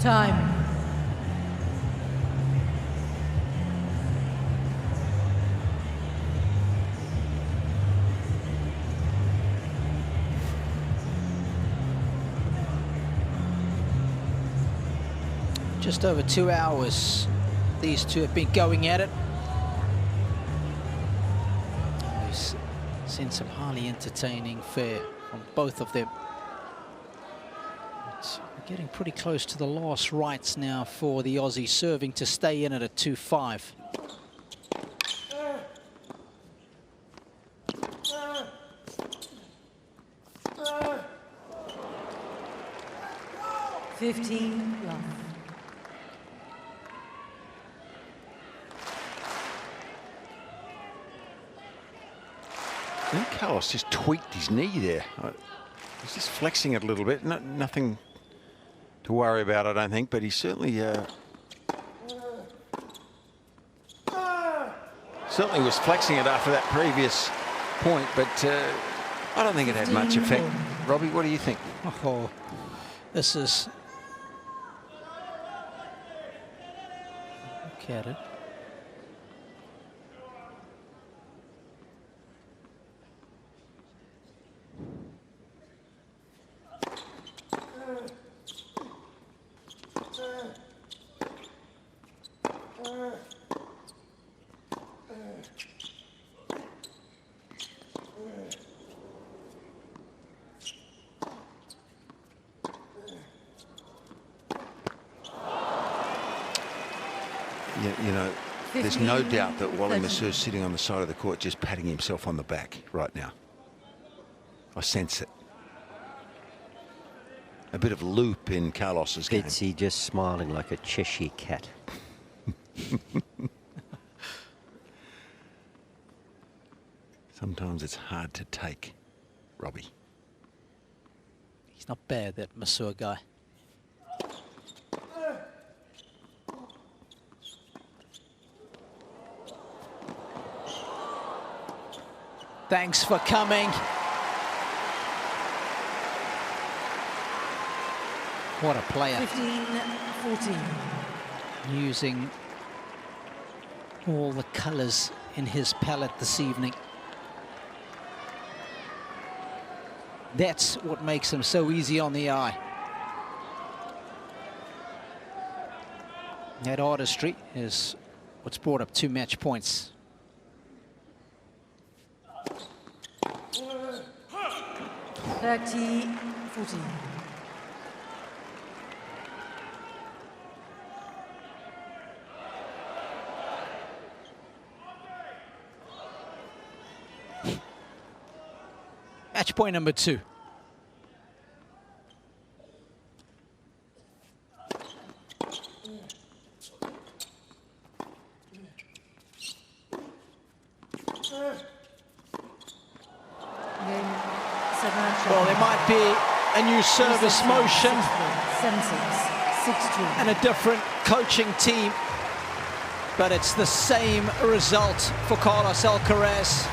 Time. just over 2 hours these two have been going at it. We've seen some highly entertaining fare from both of them. We're getting pretty close to the last rights now for the Aussie serving to stay in at a 2-5. love. I think Carlos just tweaked his knee there. He's just flexing it a little bit. Nothing to worry about, I don't think, but he certainly was flexing it after that previous point, but I don't think it had much effect. Robbie, what do you think? Oh, this is... Look at it. You know, there's no doubt that Wally Massur's sitting on the side of the court just patting himself on the back right now. I sense it. A bit of loop in Carlos's game. Betsy just smiling like a Cheshire cat. Sometimes it's hard to take, Robbie. He's not bad, that Massur guy. Thanks for coming. What a player. 15-14. Using all the colours in his palette this evening. That's what makes him so easy on the eye. That artistry is what's brought up 2 match points. $30-14. Match point number 2. Well, there might be a new service motion 7-6, 6-2. and a different coaching team, but it's the same result for Carlos Alcaraz.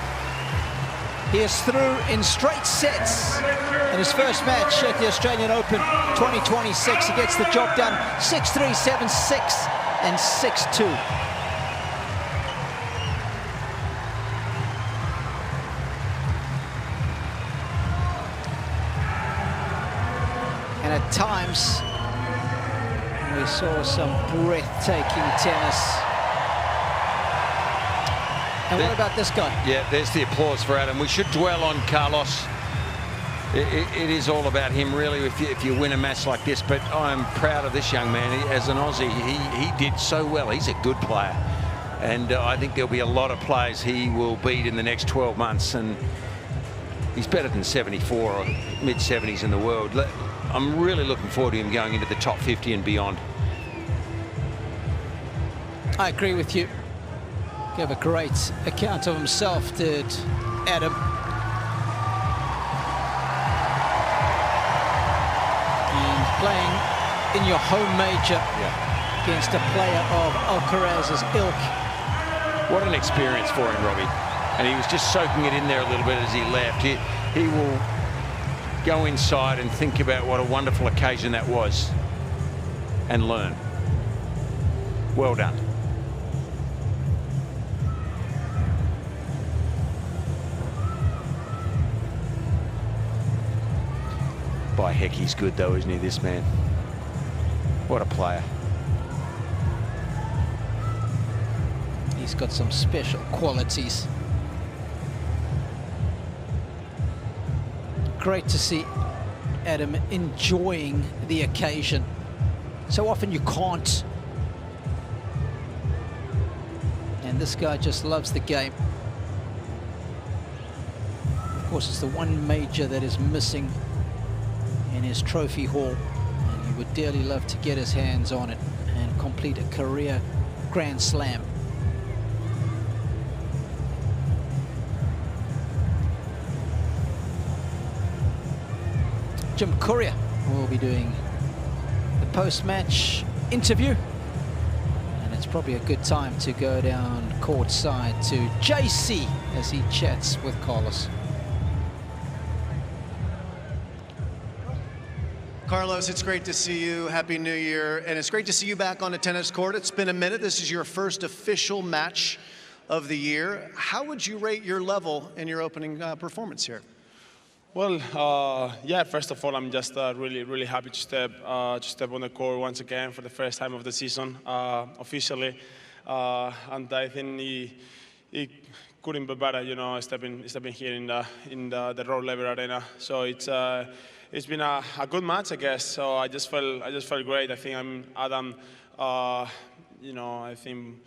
He is through in straight sets in his first match at the Australian Open 2026. He gets the job done 6-3, 7-6 and 6-2. And at times we saw some breathtaking tennis. And what about this guy? Yeah, there's the applause for Adam. We should dwell on Carlos. It is all about him, really, if you win a match like this. But I'm proud of this young man. As an Aussie, he did so well. He's a good player. And I think there'll be a lot of players he will beat in the next 12 months. And he's better than 74 or mid-70s in the world. I'm really looking forward to him going into the top 50 and beyond. I agree with you. Gave a great account of himself, did Adam. And playing in your home major against a player of Alcaraz's ilk. What an experience for him, Robbie. And he was just soaking it in there a little bit as he left. He will go inside and think about what a wonderful occasion that was and learn. Well done. By heck, he's good though, isn't he, this man? What a player. He's got some special qualities. Great to see Adam enjoying the occasion. So often you can't. And this guy just loves the game. Of course, it's the one major that is missing in his trophy haul. And he would dearly love to get his hands on it and complete a career Grand Slam. Jim Courier will be doing the post-match interview. And it's probably a good time to go down courtside to JC as he chats with Carlos. Carlos, it's great to see you. Happy New Year. And it's great to see you back on a tennis court. It's been a minute. This is your first official match of the year. How would you rate your level in your opening performance here? Well, yeah, first of all, I'm just really happy to step on the court once again for the first time of the season, officially. And I think it couldn't be better, you know, stepping here in the Rod Laver Arena. So it's been a good match, I guess. So I just felt great. I think Adam, you know, I think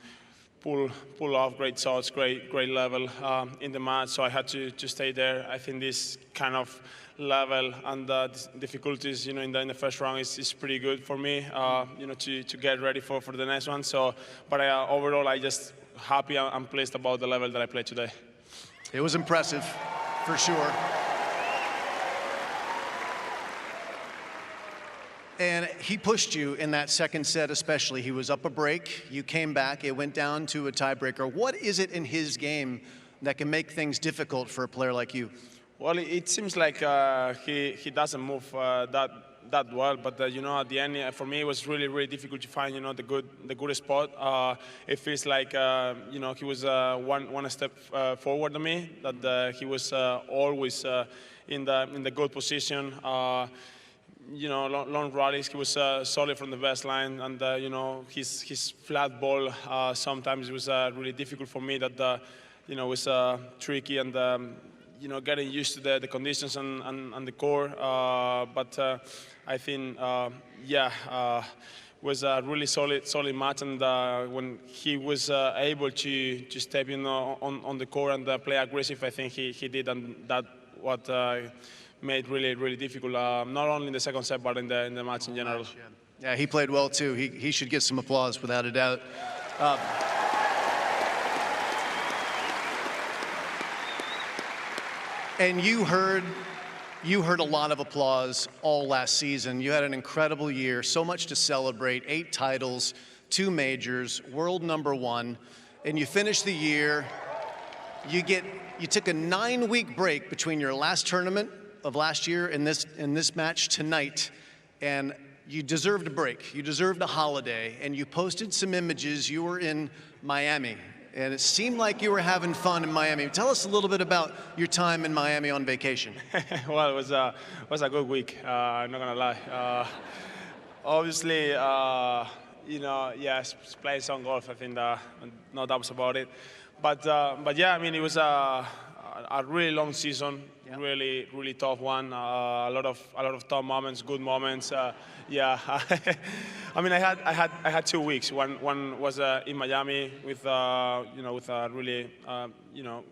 pull off great shots, great level in the match. So I had to stay there. I think this kind of level and difficulties, you know, in the first round is pretty good for me, you know, to get ready for the next one. So, but overall, I just happy and pleased about the level that I played today. It was impressive, for sure. And he pushed you in that second set especially. He was up a break, you came back, it went down to a tiebreaker. What is it in his game that can make things difficult for a player like you? Well, it seems like he doesn't move that well, but you know, at the end, for me, it was really difficult to find, you know, the good spot. It feels like you know, he was one step forward than me. That he was always in the good position. You know, long rallies. He was solid from the baseline, and you know, his flat ball sometimes it was really difficult for me. That you know, was tricky and you know, getting used to the conditions and the core. But I think yeah, was a really solid match, and when he was able to step in on the core and play aggressive, I think he did, and that what made really difficult, not only in the second set, but in the match in general. Yeah, he played well too. He should get some applause without a doubt. And you heard a lot of applause all last season. You had an incredible year, so much to celebrate, 8 titles, 2 majors, world #1, and you finished the year. You took a 9-week break between your last tournament of last year and this match tonight, and you deserved a break. You deserved a holiday, and you posted some images. You were in Miami, and it seemed like you were having fun in Miami. Tell us a little bit about your time in Miami on vacation. Well, it was a good week. I'm not gonna lie. Obviously, you know, yes, playing some golf. I think no doubts about it. But yeah, I mean, it was a really long season, yeah. really tough one. A lot of tough moments, good moments. Yeah, I mean, I had 2 weeks. One was in Miami with you know, with a really you know,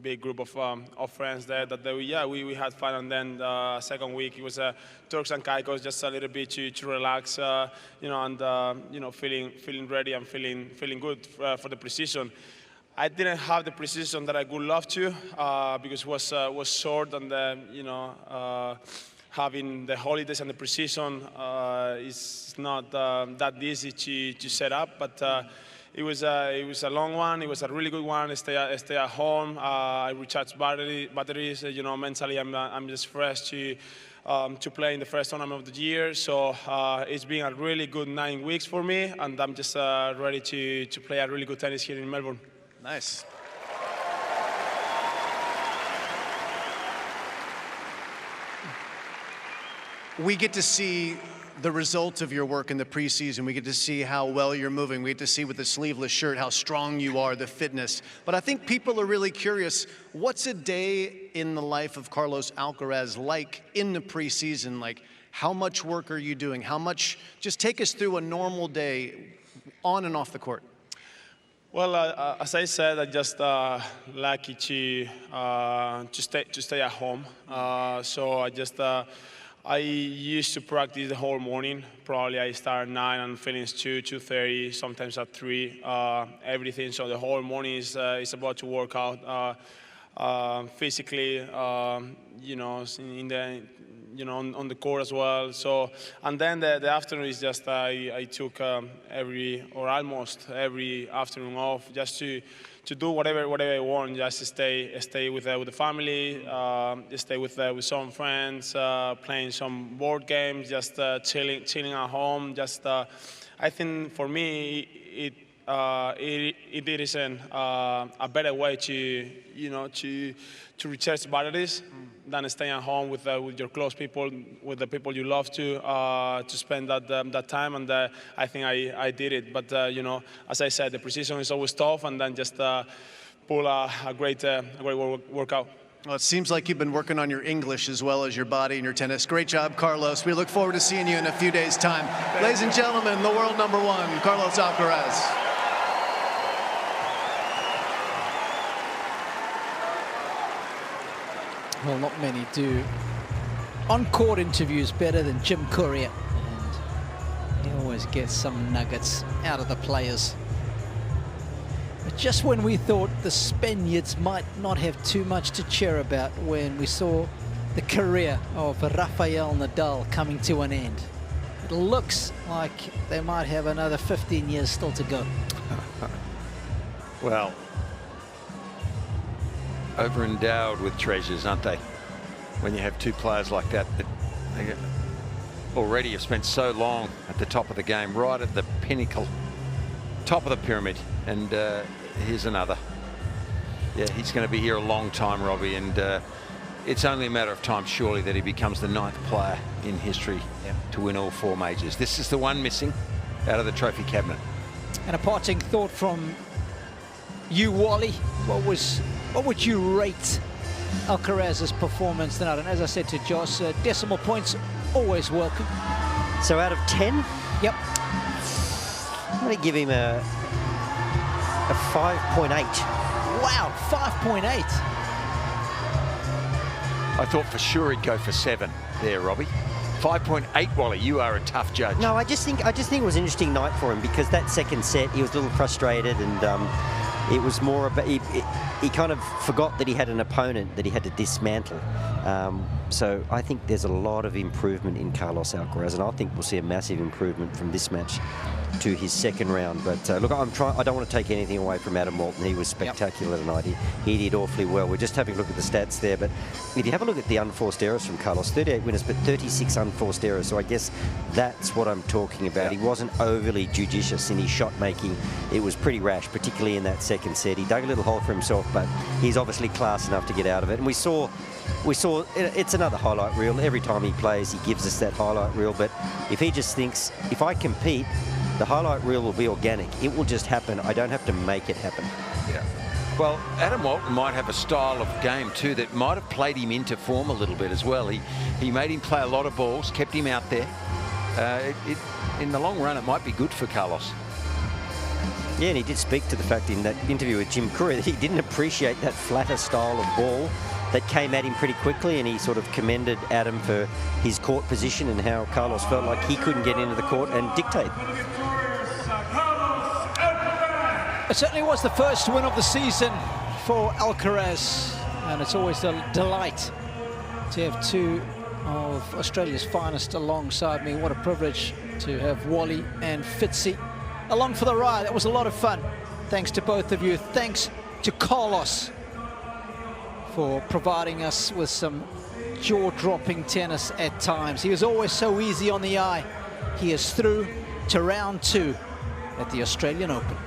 big group of friends there. That we had fun, and then the second week it was Turks and Caicos, just a little bit to relax, you know, and you know, feeling ready and feeling good for the precision. I didn't have the precision that I would love to because it was short, and you know, having the holidays and the precision is not that easy to set up. But it was a long one. It was a really good one. I stay at home. I recharge batteries. You know, mentally I'm just fresh to play in the first tournament of the year. So it's been a really good 9 weeks for me, and I'm just ready to play a really good tennis here in Melbourne. Nice. We get to see the result of your work in the preseason. We get to see how well you're moving. We get to see with the sleeveless shirt how strong you are, the fitness. But I think people are really curious, what's a day in the life of Carlos Alcaraz like in the preseason? Like, how much work are you doing? How much, just take us through a normal day on and off the court. Well, as I said, I just lucky to stay at home. So I used to practice the whole morning. Probably I start at 9 and finish 2:30, sometimes at 3. Everything. So the whole morning is about to work out physically. You know, on the court as well. So, and then the afternoon is just I took almost every afternoon off just to do whatever I want, just to stay with the family, stay with some friends, playing some board games, just chilling at home. Just I think for me it isn't a better way to recharge batteries than staying at home with your close people, with the people you love to spend that time. And I think I did it. But as I said, the precision is always tough, and then just pull a great workout. Well, it seems like you've been working on your English as well as your body and your tennis. Great job, Carlos. We look forward to seeing you in a few days' time. Ladies and gentlemen, the world #1, Carlos Alcaraz. Well, not many do on-court interviews better than Jim Courier, and he always gets some nuggets out of the players. But just when we thought the Spaniards might not have too much to cheer about, when we saw the career of Rafael Nadal coming to an end, it looks like they might have another 15 years still to go. Well, over-endowed with treasures, aren't they? When you have two players like that they already have spent so long at the top of the game, right at the pinnacle, top of the pyramid, and here's another. Yeah, he's going to be here a long time, Robbie, and it's only a matter of time, surely, that he becomes the 9th player in history to win all 4 majors. This is the one missing out of the trophy cabinet. And a parting thought from you, Wally. What would you rate Alcaraz's performance tonight? And as I said to Josh, decimal points always welcome. So out of 10? Yep. I'm going to give him a 5.8. Wow, 5.8. I thought for sure he'd go for 7 there, Robbie. 5.8, Wally. You are a tough judge. No, I just think it was an interesting night for him, because that second set he was a little frustrated, and it was more about he kind of forgot that he had an opponent that he had to dismantle. So I think there's a lot of improvement in Carlos Alcaraz, and I think we'll see a massive improvement from this match to his second round. But look, I don't want to take anything away from Adam Walton. He was spectacular tonight. He did awfully well. We're just having a look at the stats there, but if you have a look at the unforced errors from Carlos, 38 winners, but 36 unforced errors. So I guess that's what I'm talking about. He wasn't overly judicious in his shot making. It was pretty rash, particularly in that second set. He dug a little hole for himself, but he's obviously class enough to get out of it. And we saw it's another highlight reel. Every time he plays, he gives us that highlight reel. But if he just thinks, if I compete, the highlight reel will be organic. It will just happen. I don't have to make it happen. Yeah. Well, Adam Walton might have a style of game too that might have played him into form a little bit as well. He made him play a lot of balls, kept him out there. In the long run, it might be good for Carlos. Yeah, and he did speak to the fact in that interview with Jim Courier that he didn't appreciate that flatter style of ball that came at him pretty quickly, and he sort of commended Adam for his court position and how Carlos felt like he couldn't get into the court and dictate. It certainly was the first win of the season for Alcaraz, and it's always a delight to have two of Australia's finest alongside me. What a privilege to have Wally and Fitzy along for the ride. That was a lot of fun. Thanks to both of you. Thanks to Carlos for providing us with some jaw-dropping tennis at times. He was always so easy on the eye. He is through to round 2 at the Australian Open.